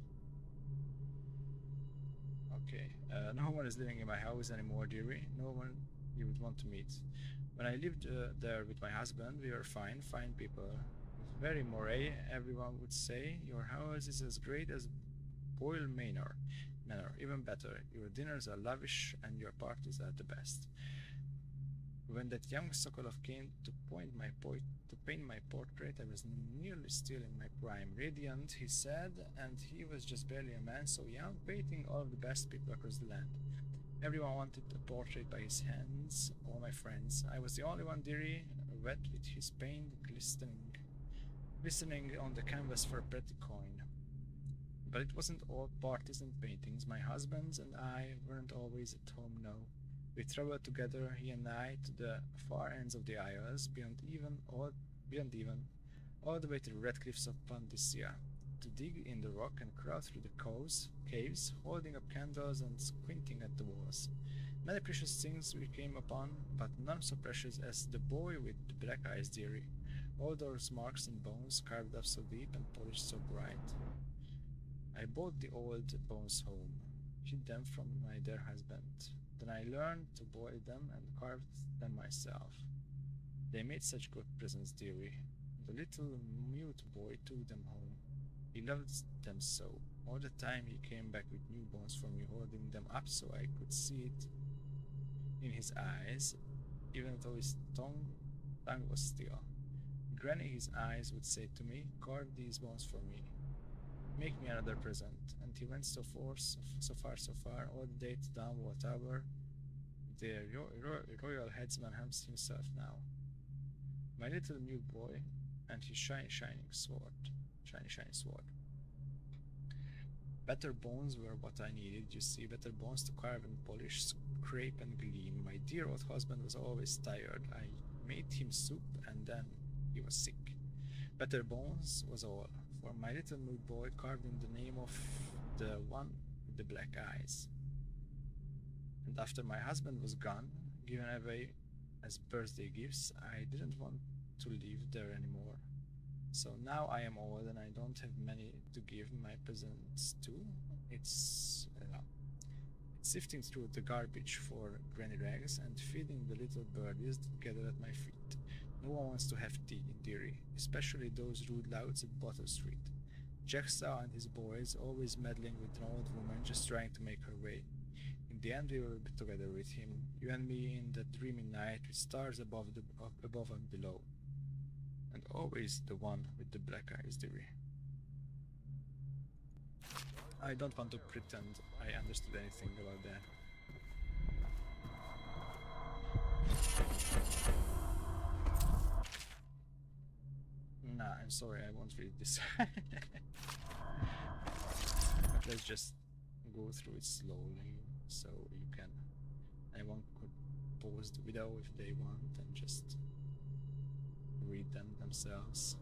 Okay, no one is living in my house anymore, dearie. No one you would want to meet. When I lived there with my husband, we were fine people. Very moray, everyone would say. Your house is as great as Boyle Manor. Even better. Your dinners are lavish and your parties are the best. When that young Sokolov came to paint my portrait, I was nearly still in my prime. Radiant, he said, and he was just barely a man so young, painting all of the best people across the land. Everyone wanted a portrait by his hands, all my friends. I was the only one, dearie, wet with his paint, glistening on the canvas for a pretty coin. But it wasn't all parties and paintings. My husband and I weren't always at home, no. We traveled together, he and I, to the far ends of the Isles, beyond even, all the way to the red cliffs of Pandysia, to dig in the rock and crawl through the caves, holding up candles and squinting at the walls. Many precious things we came upon, but none so precious as the boy with the black eyes, dearie. All those marks and bones carved up so deep and polished so bright. I brought the old bones home, hid them from my dear husband. Then I learned to boil them and carved them myself. They made such good presents, dearie. The little mute boy took them home. He loved them so. All the time he came back with new bones for me, holding them up so I could see it in his eyes, even though his tongue was still. Granny, his eyes, would say to me, "Carve these bones for me. Make me another present." And he went so far, all the day to Dunwall Tower. The royal headsman himself now. My little mute boy and his shiny sword. Better bones were what I needed, you see, better bones to carve and polish, scrape and glean. My dear old husband was always tired. I made him soup and then he was sick. Better bones was all, for my little mute boy carved in the name of the one with the black eyes. And after my husband was gone, given away as birthday gifts, I didn't want to live there anymore. So now I am old and I don't have many to give my presents to. It's sifting through the garbage for granny rags and feeding the little birdies that gather at my feet. No one wants to have tea, dearie, especially those rude louts at Bottle Street. Jacksaw and his boys always meddling with an old woman just trying to make her way. In the end we will be together with him, you and me in that dreamy night with stars above and below. And always the one with the black eyes, dearie. I don't want to pretend I understood anything about that. Nah, I'm sorry, I won't read this. But let's just go through it slowly, so you can... Anyone could pause the video if they want and just read them themselves.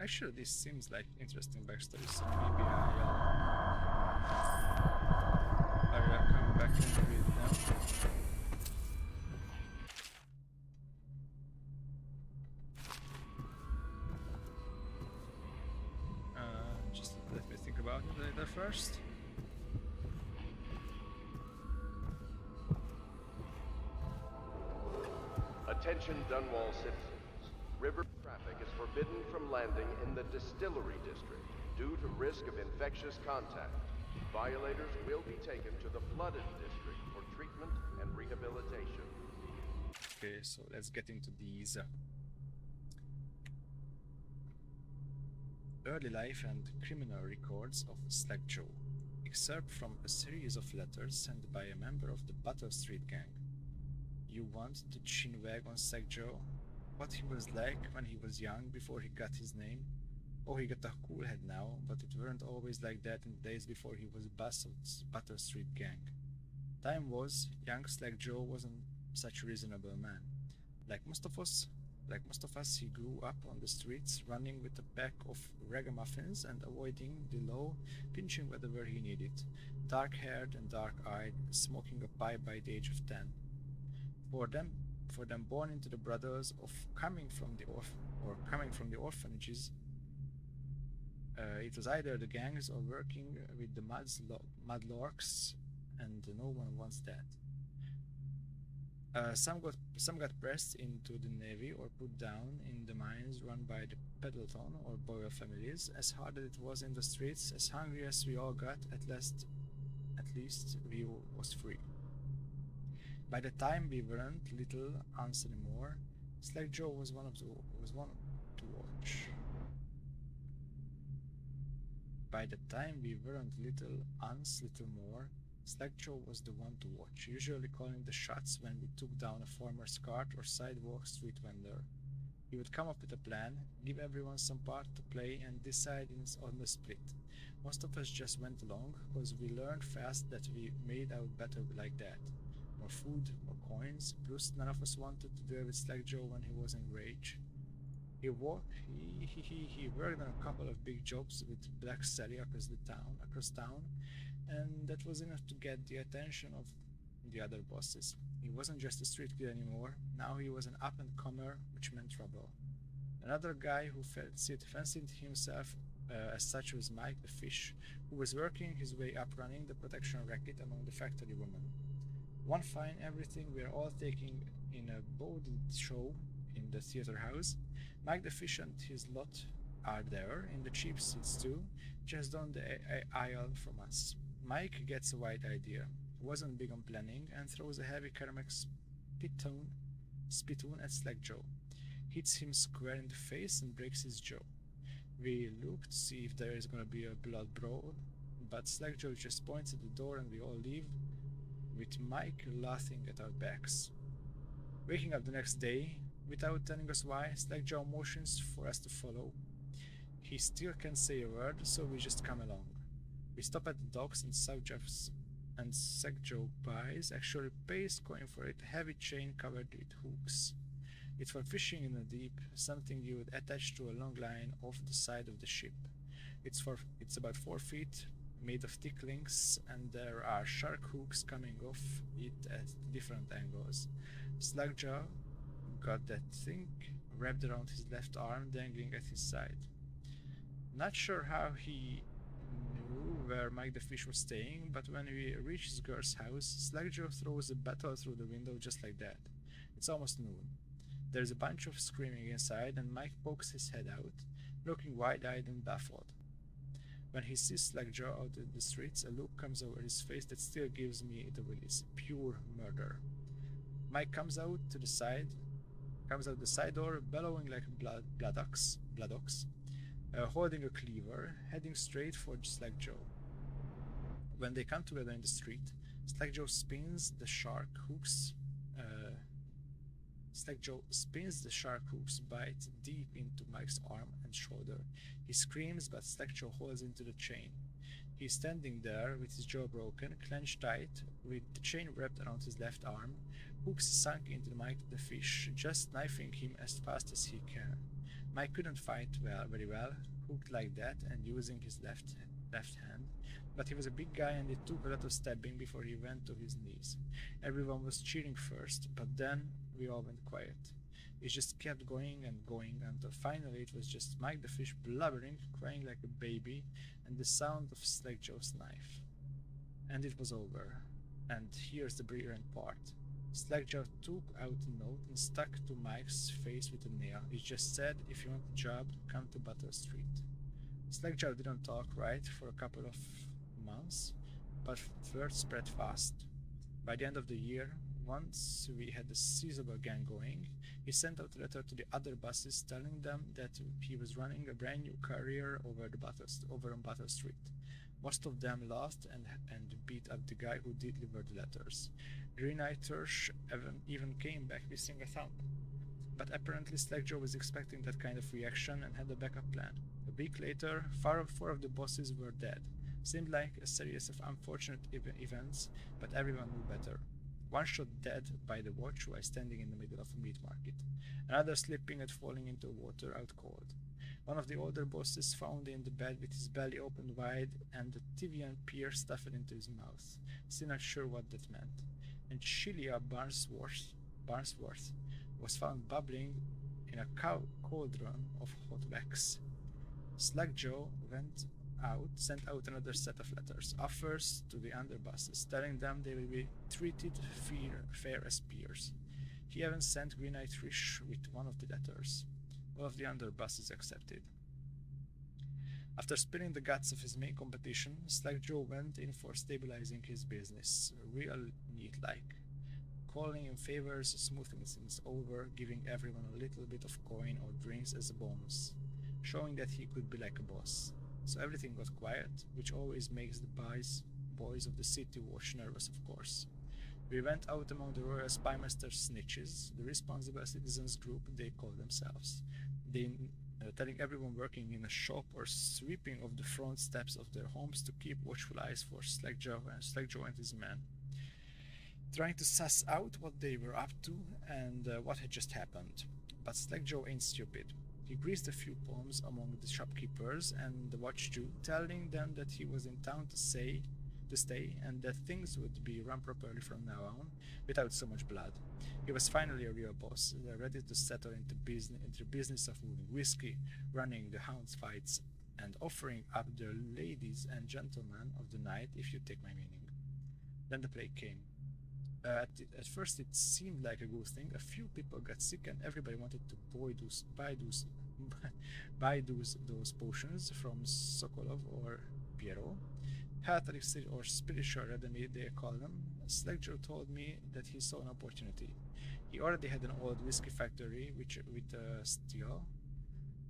Actually, this seems like interesting backstory, so maybe I will come back and read them. Just let me think about it later first. Attention Dunwall citizens. River traffic is forbidden from landing in the Distillery District due to risk of infectious contact. Violators will be taken to the Flooded District for treatment and rehabilitation. Okay, so let's get into these. Early life and criminal records of Slack Joe. Excerpt from a series of letters sent by a member of the Battle Street gang. You want the chinwag on Slack Joe? What he was like when he was young before he got his name? Oh, he got a cool head now, but it weren't always like that in the days before he was boss of Battle Street gang. Time was, young Slack Joe wasn't such a reasonable man. Like most of us, he grew up on the streets, running with a pack of ragamuffins and avoiding the law, pinching whatever he needed. Dark-haired and dark-eyed, smoking a pipe by the age of 10. For them born into the brothers of coming from the orphanages, It was either the gangs or working with the mudlarks, and no one wants that. Some got pressed into the navy or put down in the mines run by the Pendleton or Boyle families. As hard as it was in the streets, as hungry as we all got, at least we was free. By the time we weren't little ants anymore, Slack Joe was one to watch. By the time we weren't little ants little more, Slack Joe was the one to watch, usually calling the shots when we took down a farmer's cart or sidewalk street vendor. He would come up with a plan, give everyone some part to play, and decide on the split. Most of us just went along, because we learned fast that we made out better like that. More food, more coins, plus none of us wanted to deal with Slack Joe when he was in rage. He worked on a couple of big jobs with Black Sally across town, and that was enough to get the attention of the other bosses. He wasn't just a street kid anymore, now he was an up-and-comer, which meant trouble. Another guy who fancied himself as such was Mike the Fish, who was working his way up running the protection racket among the factory women. One fine everything we are all taking in a bolded show in the theater house, Mike the Fish and his lot are there, in the cheap seats too, just down the aisle from us. Mike gets a wide idea, wasn't big on planning, and throws a heavy ceramic spittoon at Slack Joe. Hits him square in the face and breaks his jaw. We look to see if there is gonna be a blood brawl, but Slack Joe just points at the door and we all leave, with Mike laughing at our backs. Waking up the next day, without telling us why, Slack Joe motions for us to follow. He still can't say a word, so we just come along. We stop at the docks and Slack Joe actually pays coin for it, a heavy chain covered with hooks. It's for fishing in the deep, something you would attach to a long line off the side of the ship. It's about 4 feet, made of thick links, and there are shark hooks coming off it at different angles. Slack Joe got that thing wrapped around his left arm, dangling at his side. Not sure how he knew where Mike the Fish was staying, but when we reach his girl's house, Slack Joe throws a battle through the window just like that. It's almost noon. There's a bunch of screaming inside, and Mike pokes his head out, looking wide-eyed and baffled. When he sees Slack Joe out in the streets, a look comes over his face that still gives me the willies. Pure murder. Mike comes out the side door, bellowing like a blood-ox, holding a cleaver, heading straight for Slack Joe. When they come together in the street, Slack Joe spins the shark hooks bite deep into Mike's arm and shoulder. He screams, but Slack Joe holds into the chain. He's standing there with his jaw broken, clenched tight, with the chain wrapped around his left arm, hooks sunk into Mike the Fish, just knifing him as fast as he can. Mike couldn't fight very well, hooked like that and using his left hand, but he was a big guy and it took a lot of stabbing before he went to his knees. Everyone was cheering first, but then we all went quiet. It just kept going and going until finally it was just Mike the Fish blubbering, crying like a baby, and the sound of Slack Joe's knife. And it was over. And here's the brilliant part. Slack Joe took out a note and stuck to Mike's face with a nail. It just said, "If you want a job, come to Butter Street." Slack Joe didn't talk right for a couple of months, but word spread fast. By the end of the year, once we had the sizable gang going, he sent out a letter to the other buses telling them that he was running a brand new career over on Butter Street. Most of them laughed and beat up the guy who delivered the letters. Green-Eyed even came back missing a thumb. But apparently Slack Joe was expecting that kind of reaction and had a backup plan. A week later, 4 of the bosses were dead. Seemed like a series of unfortunate events, but everyone knew better. One shot dead by the watch while standing in the middle of a meat market. Another slipping and falling into water out cold. One of the older bosses found in the bed with his belly opened wide and the Tivian pear stuffed into his mouth. Still not sure what that meant. And Sheila Barnsworth was found bubbling in a cauldron of hot wax. Slack Joe sent out another set of letters, offers to the underbosses, telling them they will be treated fair as peers. He even sent Green-Eyed Fish with one of the letters. All of the underbosses accepted. After spilling the guts of his main competition, Slack Joe went in for stabilizing his business, real neat-like. Calling in favors, smoothing things over, giving everyone a little bit of coin or drinks as a bonus, showing that he could be like a boss. So everything got quiet, which always makes the boys of the city watch nervous, of course. We went out among the Royal Spymaster snitches, the responsible citizens group they call themselves. Telling everyone working in a shop or sweeping of the front steps of their homes to keep watchful eyes for Slack Joe and his men. Trying to suss out what they were up to and what had just happened. But Slack Joe ain't stupid. He greased a few palms among the shopkeepers and the watch too, telling them that he was in town to stay and that things would be run properly from now on, without so much blood. He was finally a real boss, ready to settle into business of moving whiskey, running the hounds fights, and offering up the ladies and gentlemen of the night, if you take my meaning. Then the plague came. At first it seemed like a good thing. A few people got sick and everybody wanted to buy those potions from Sokolov or Piero. Health elixir or spiritual remedy they call them. Slack Joe told me that he saw an opportunity. He already had an old whiskey factory with steel,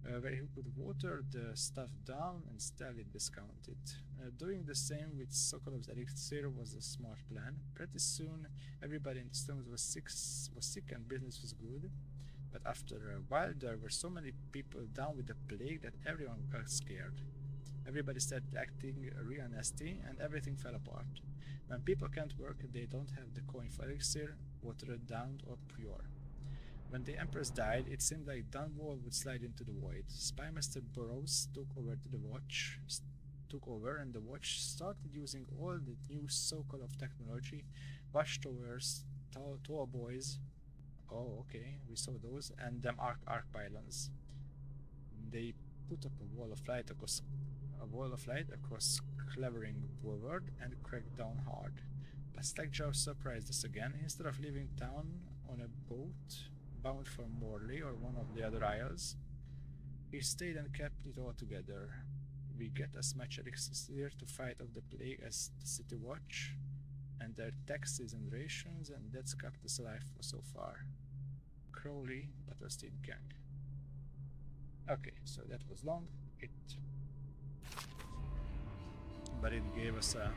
where he could water the stuff down and sell it discounted. Doing the same with Sokolov's elixir was a smart plan. Pretty soon everybody in the slums was sick and business was good. But after a while there were so many people down with the plague that everyone got scared. Everybody started acting real nasty and everything fell apart. When people can't work, they don't have the coin for elixir, watered down or pure. When the Empress died, it seemed like Dunwall would slide into the void. Spymaster Burroughs took over and the watch started using all the new so-called technology, watchtowers, tall boys. Oh, okay, we saw those, and them arc pylons. They put up a wall of light across Clevering Boulevard and cracked down hard. But Slack Joe surprised us again. Instead of leaving town on a boat bound for Morley or one of the other isles, he stayed and kept it all together. We get as much elixir to fight off the plague as the city watch, and their taxes and rations, and that's kept us alive for so far. Crowley, Battlestein Gang. Okay, so that was long. But it gave us a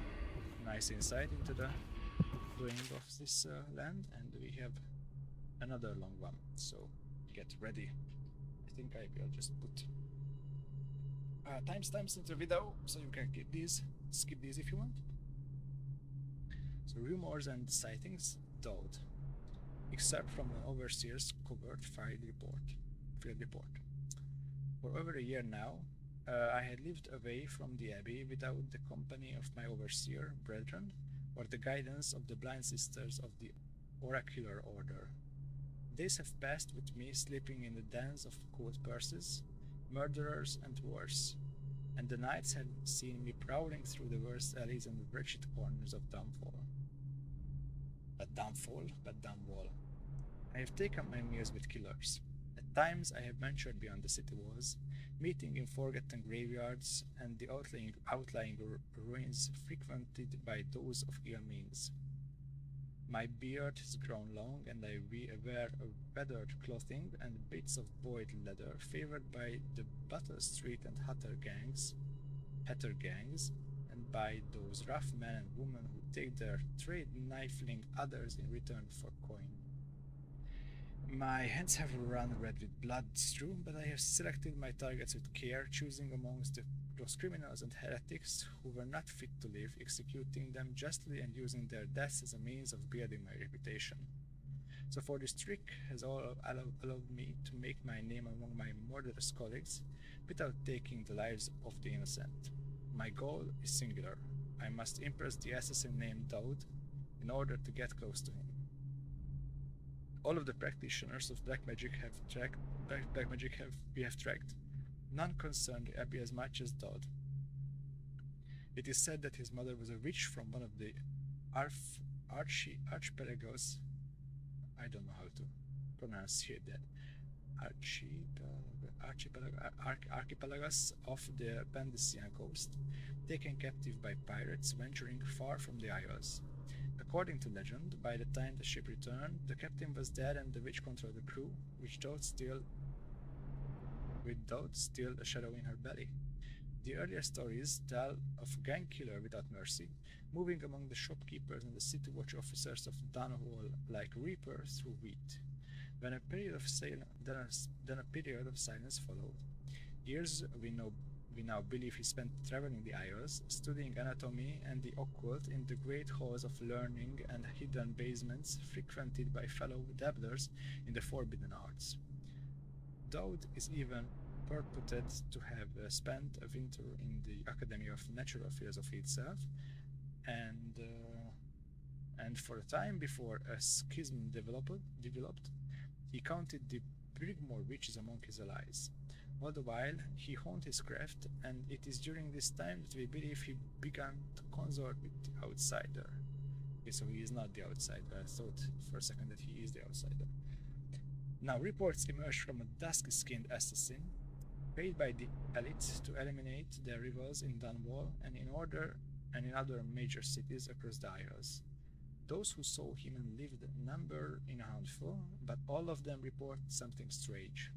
nice insight into the doing of this land, and we have another long one, so get ready. I think I will just put timestamps into the video so you can skip these if you want. So rumors and sightings dulled, except from an overseer's covert field report. For over a year now, I had lived away from the Abbey without the company of my overseer, brethren, or the guidance of the blind sisters of the oracular order. Days have passed with me sleeping in the dens of cold purses, murderers and worse, and the nights have seen me prowling through the worst alleys and wretched corners of Dunwall. Dunwall. I have taken my meals with killers. At times I have ventured beyond the city walls, meeting in forgotten graveyards and the outlying ruins frequented by those of ill means. My beard has grown long and I wear weathered clothing and bits of boiled leather favored by the Battle Street and Hatter gangs, and by those rough men and women who take their trade knifing others in return for coin. My hands have run red with blood, it's true, but I have selected my targets with care, choosing amongst those criminals and heretics who were not fit to live, executing them justly and using their deaths as a means of building my reputation. So for this trick has allowed me to make my name among my murderous colleagues without taking the lives of the innocent. My goal is singular. I must impress the assassin named Daud in order to get close to him. All of the practitioners of black magic we have tracked None concerned Abby as much as Dodd. It is said that his mother was a witch from one of the archipelagos. I don't know how to pronounce that. Archipelagos of the Pendician coast, taken captive by pirates venturing far from the isles. According to legend, by the time the ship returned, the captain was dead and the witch controlled the crew, with doubt still a shadow in her belly. The earlier stories tell of a gang killer without mercy, moving among the shopkeepers and the city watch officers of Dunwall like reaper through wheat. Then a period of silence followed. Years we now believe he spent traveling the Isles, studying anatomy and the occult in the great halls of learning and hidden basements frequented by fellow dabblers in the forbidden arts. Dowd is even purported to have spent a winter in the Academy of Natural Philosophy itself, and for a time before a schism developed, he counted the Brigmore witches among his allies. All the while, he honed his craft, and it is during this time that we believe he began to consort with the outsider. Okay, so he is not the outsider. I thought for a second that he is the outsider. Now, reports emerge from a dusky-skinned assassin, paid by the elite to eliminate their rivals in Dunwall and in other major cities across the Isles. Those who saw him and lived number in a handful, but all of them report something strange.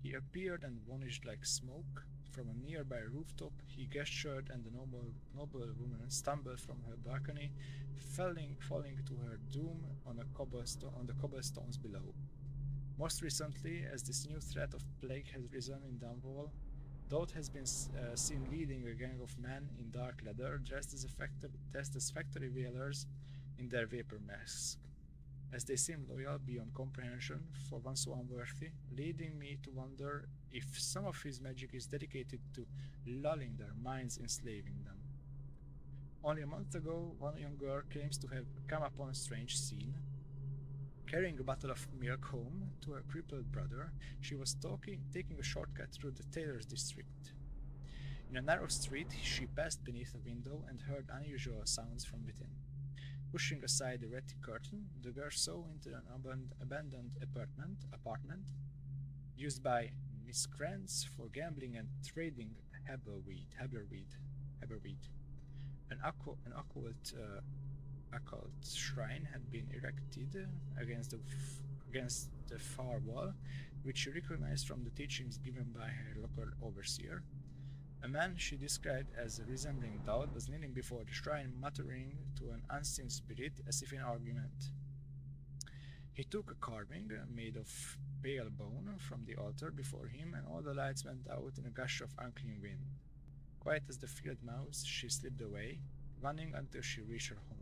He appeared and vanished like smoke. From a nearby rooftop, he gestured, and the noble woman stumbled from her balcony, falling to her doom on the cobblestones below. Most recently, as this new threat of plague has risen in Dunwall, Dowd has been seen leading a gang of men in dark leather, dressed as factory whalers in their vapor masks. As they seem loyal beyond comprehension for one so unworthy, leading me to wonder if some of his magic is dedicated to lulling their minds, enslaving them. Only a month ago, one young girl claims to have come upon a strange scene. Carrying a bottle of milk home to her crippled brother, she was taking a shortcut through the tailor's district. In a narrow street, she passed beneath a window and heard unusual sounds from within. Pushing aside the red curtain, the girl saw into an abandoned apartment used by miscreants for gambling and trading haberweed. An occult shrine had been erected against the far wall, which she recognized from the teachings given by her local overseer. A man she described as resembling Dowd was kneeling before the shrine, muttering to an unseen spirit as if in argument. He took a carving made of pale bone from the altar before him, and all the lights went out in a gush of unclean wind. Quiet as the field mouse, she slipped away, running until she reached her home.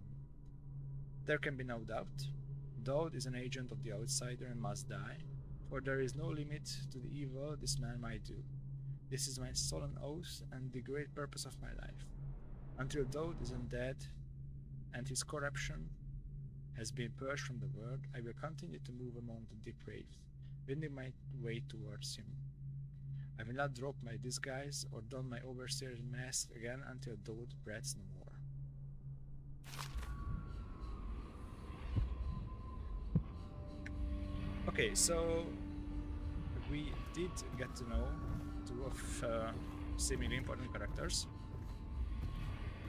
There can be no doubt, Dowd is an agent of the outsider and must die, for there is no limit to the evil this man might do. This is my solemn oath and the great purpose of my life. Until Dowd is undead and his corruption has been purged from the world, I will continue to move among the depraved, wending my way towards him. I will not drop my disguise or don my overseer's mask again until Dowd breathes no more. Okay, so we did get to know two of seemingly important characters.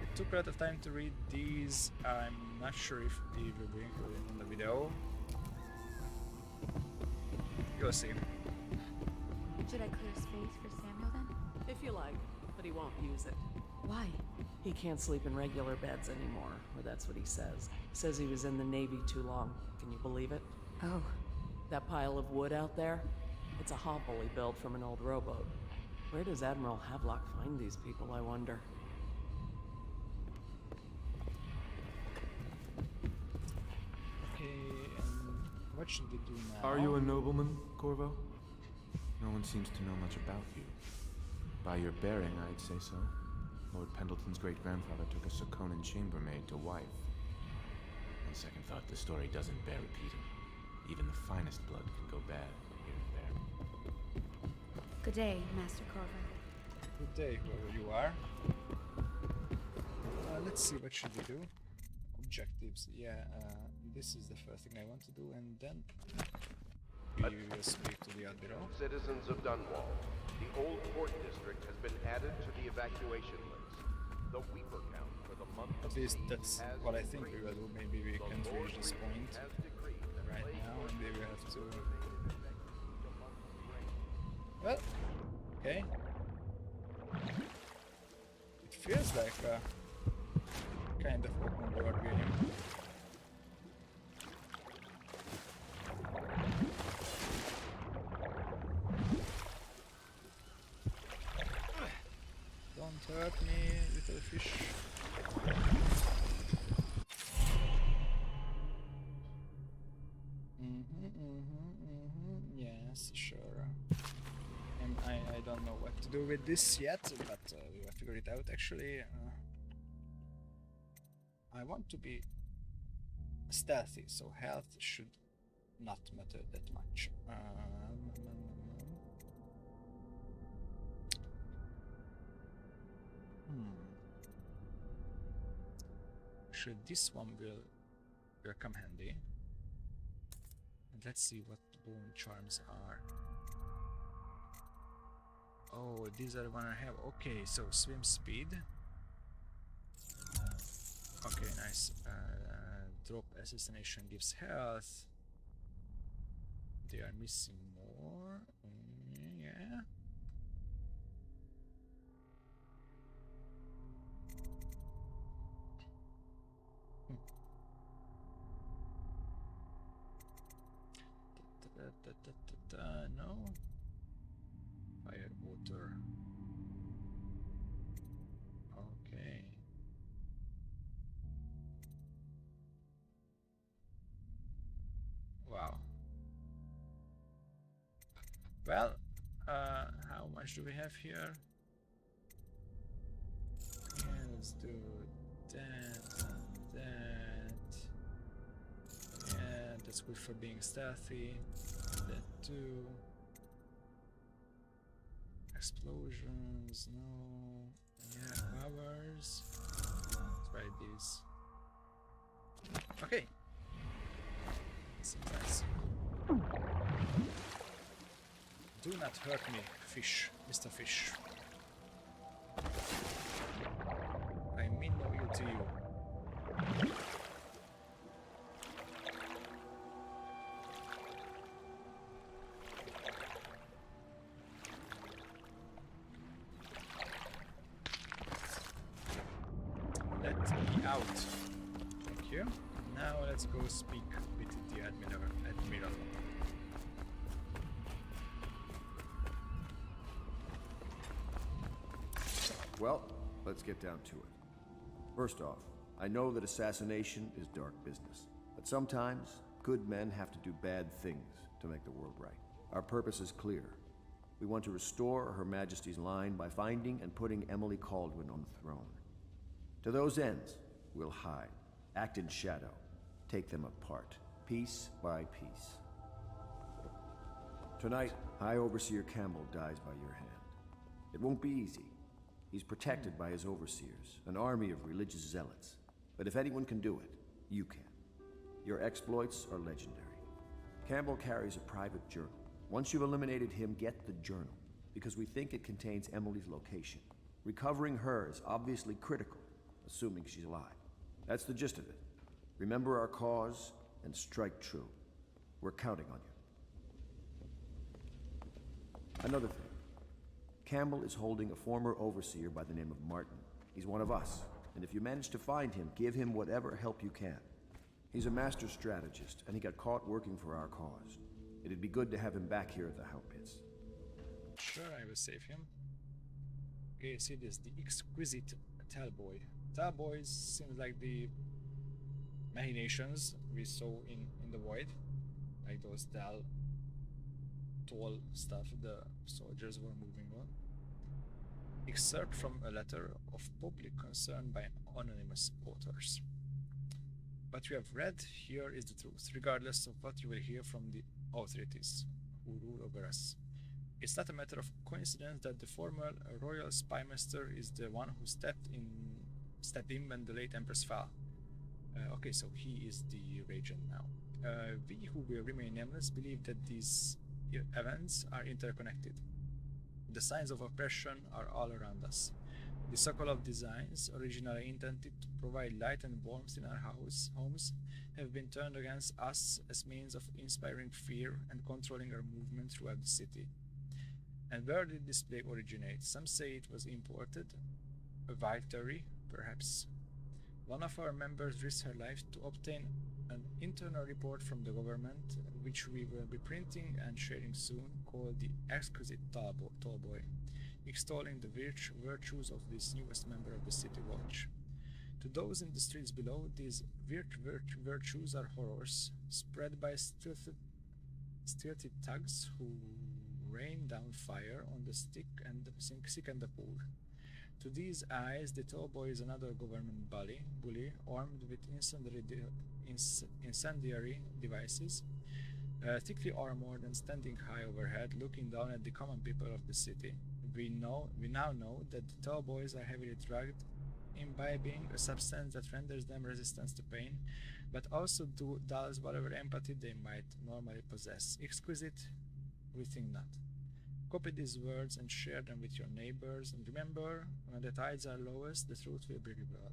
It took a lot of time to read these. I'm not sure if they will be included in the video. You'll see. Should I clear space for Samuel then? If you like, but he won't use it. Why? He can't sleep in regular beds anymore, or that's what he says. Says he was in the Navy too long. Can you believe it? Oh. That pile of wood out there? It's a hovel he built from an old rowboat. Where does Admiral Havelock find these people, I wonder? Okay, and what should we do now? Are you a nobleman, Corvo? No one seems to know much about you. By your bearing, I'd say so. Lord Pendleton's great-grandfather took a Sakonan chambermaid to wife. On second thought, the story doesn't bear repeating. Even the finest blood can go bad here and there. Good day, Master Corvo. Good day, whoever you are. Let's see, what should we do? Objectives, yeah, this is the first thing I want to do, and then we will speak to the Admiral. Citizens of Dunwall, the old port district has been added to the evacuation list. The Weeper count for the month of At least siege that's has what I think we increased. will do. Maybe we The can't Lord reach this Regent point has decreed that right plague now, and we will have to... forces Well, okay. It feels like a kind of open world game. Don't hurt me, little fish. Yes, sure. I don't know what to do with this yet, but we will figure it out actually. I want to be stealthy, so health should not matter that much. Actually, this one will come handy. And let's see what bone charms are. Oh, these are the one I have. Okay, so swim speed. Okay, nice. Drop assassination gives health. They are missing more. Yeah. No. Fire, water. Okay. Wow. Well, how much do we have here? Yeah, let's do that and that. Yeah, that's good for being stealthy. That too. Explosions, no. Yeah, powers. Let's try these. Okay. Seems nice. Do not hurt me, fish, Mr. Fish. I mean no ill to you. Let me out. Thank you. Now let's go speak with the Admiral. Well, let's get down to it. First off, I know that assassination is dark business, but sometimes good men have to do bad things to make the world right. Our purpose is clear. We want to restore Her Majesty's line by finding and putting Emily Caldwin on the throne. To those ends, we'll hide, act in shadow, take them apart, piece by piece. Tonight, High Overseer Campbell dies by your hand. It won't be easy. He's protected by his overseers, an army of religious zealots. But if anyone can do it, you can. Your exploits are legendary. Campbell carries a private journal. Once you've eliminated him, get the journal, because we think it contains Emily's location. Recovering her is obviously critical, assuming she's alive. That's the gist of it. Remember our cause and strike true. We're counting on you. Another thing. Campbell is holding a former overseer by the name of Martin. He's one of us, and if you manage to find him, give him whatever help you can. He's a master strategist, and he got caught working for our cause. It'd be good to have him back here at the Hound Pits. Sure, I will save him. Okay, see this, the exquisite Talboy. Talboys seems like the machinations we saw in the void, like those tall stuff the soldiers were moving on. Excerpt from a letter of public concern by anonymous authors. What you have read here is the truth, regardless of what you will hear from the authorities who rule over us. It's not a matter of coincidence that the former royal spymaster is the one who stepped in when the late Empress fell. Okay, so he is the regent now. We who will remain nameless believe that these events are interconnected. The signs of oppression are all around us. The Sokolov designs, originally intended to provide light and warmth in our homes, have been turned against us as means of inspiring fear and controlling our movement throughout the city. And where did this plague originate? Some say it was imported. A wild theory, perhaps. One of our members risked her life to obtain an internal report from the government, which we will be printing and sharing soon, called the Exquisite Tallboy, extolling the virtues of this newest member of the City Watch. To those in the streets below, these virtues are horrors, spread by stealthy thugs who rain down fire on the sick and the poor. To these eyes, the Tallboy is another government bully armed with incendiary devices, thickly armored and standing high overhead, looking down at the common people of the city. We now know that the Tallboys are heavily drugged, imbibing a substance that renders them resistant to pain, but also dulls whatever empathy they might normally possess. Exquisite? We think not. Copy these words and share them with your neighbors, and remember, when the tides are lowest, the truth will be revealed.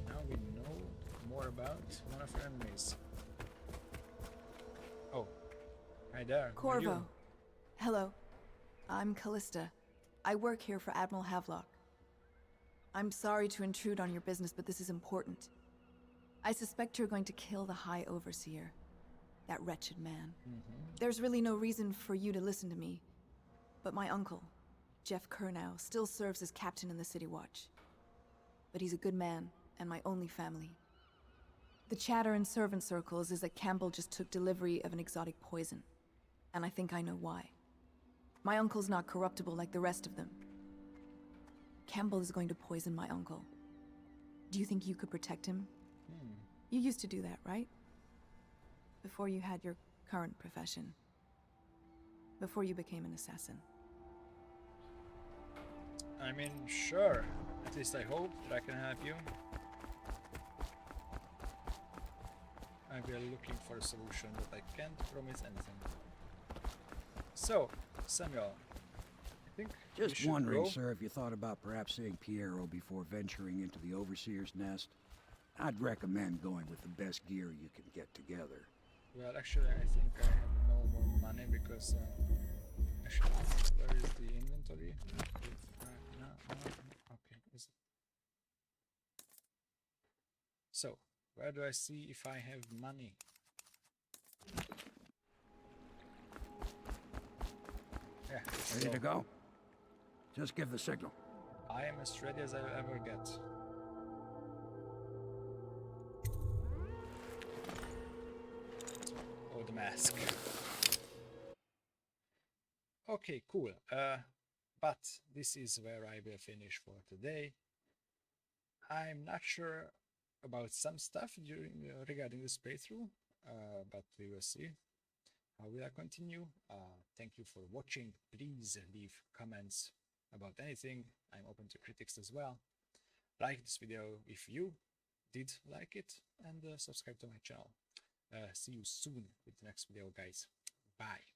Now we know more about one of our enemies. Oh, hi there. Corvo. Hello. I'm Callista. I work here for Admiral Havelock. I'm sorry to intrude on your business, but this is important. I suspect you're going to kill the High Overseer. That wretched man. There's really no reason for you to listen to me. But my uncle, Jeff Kernow, still serves as captain in the City Watch. But he's a good man, and my only family. The chatter in servant circles is that Campbell just took delivery of an exotic poison. And I think I know why. My uncle's not corruptible like the rest of them. Campbell is going to poison my uncle. Do you think you could protect him? You used to do that, right? Before you had your current profession. Before you became an assassin. I mean, sure. At least I hope that I can help you. I will looking for a solution, but I can't promise anything. So, Samuel, I think Just wondering, sir, if you thought about perhaps seeing Piero before venturing into the Overseer's nest. I'd recommend going with the best gear you can get together. Well, actually, I think I have no more money because actually, where is the inventory? No. Okay, is it? So, where do I see if I have money? Yeah. Ready to go? Just give the signal. I am as ready as I'll ever get. Oh, the mask. Okay, cool. But this is where I will finish for today. I'm not sure about some stuff regarding this playthrough, but we will see. How will I continue? Thank you for watching. Please leave comments about anything. I'm open to critics as well. Like this video if you did like it, and subscribe to my channel. See you soon with the next video, guys. Bye.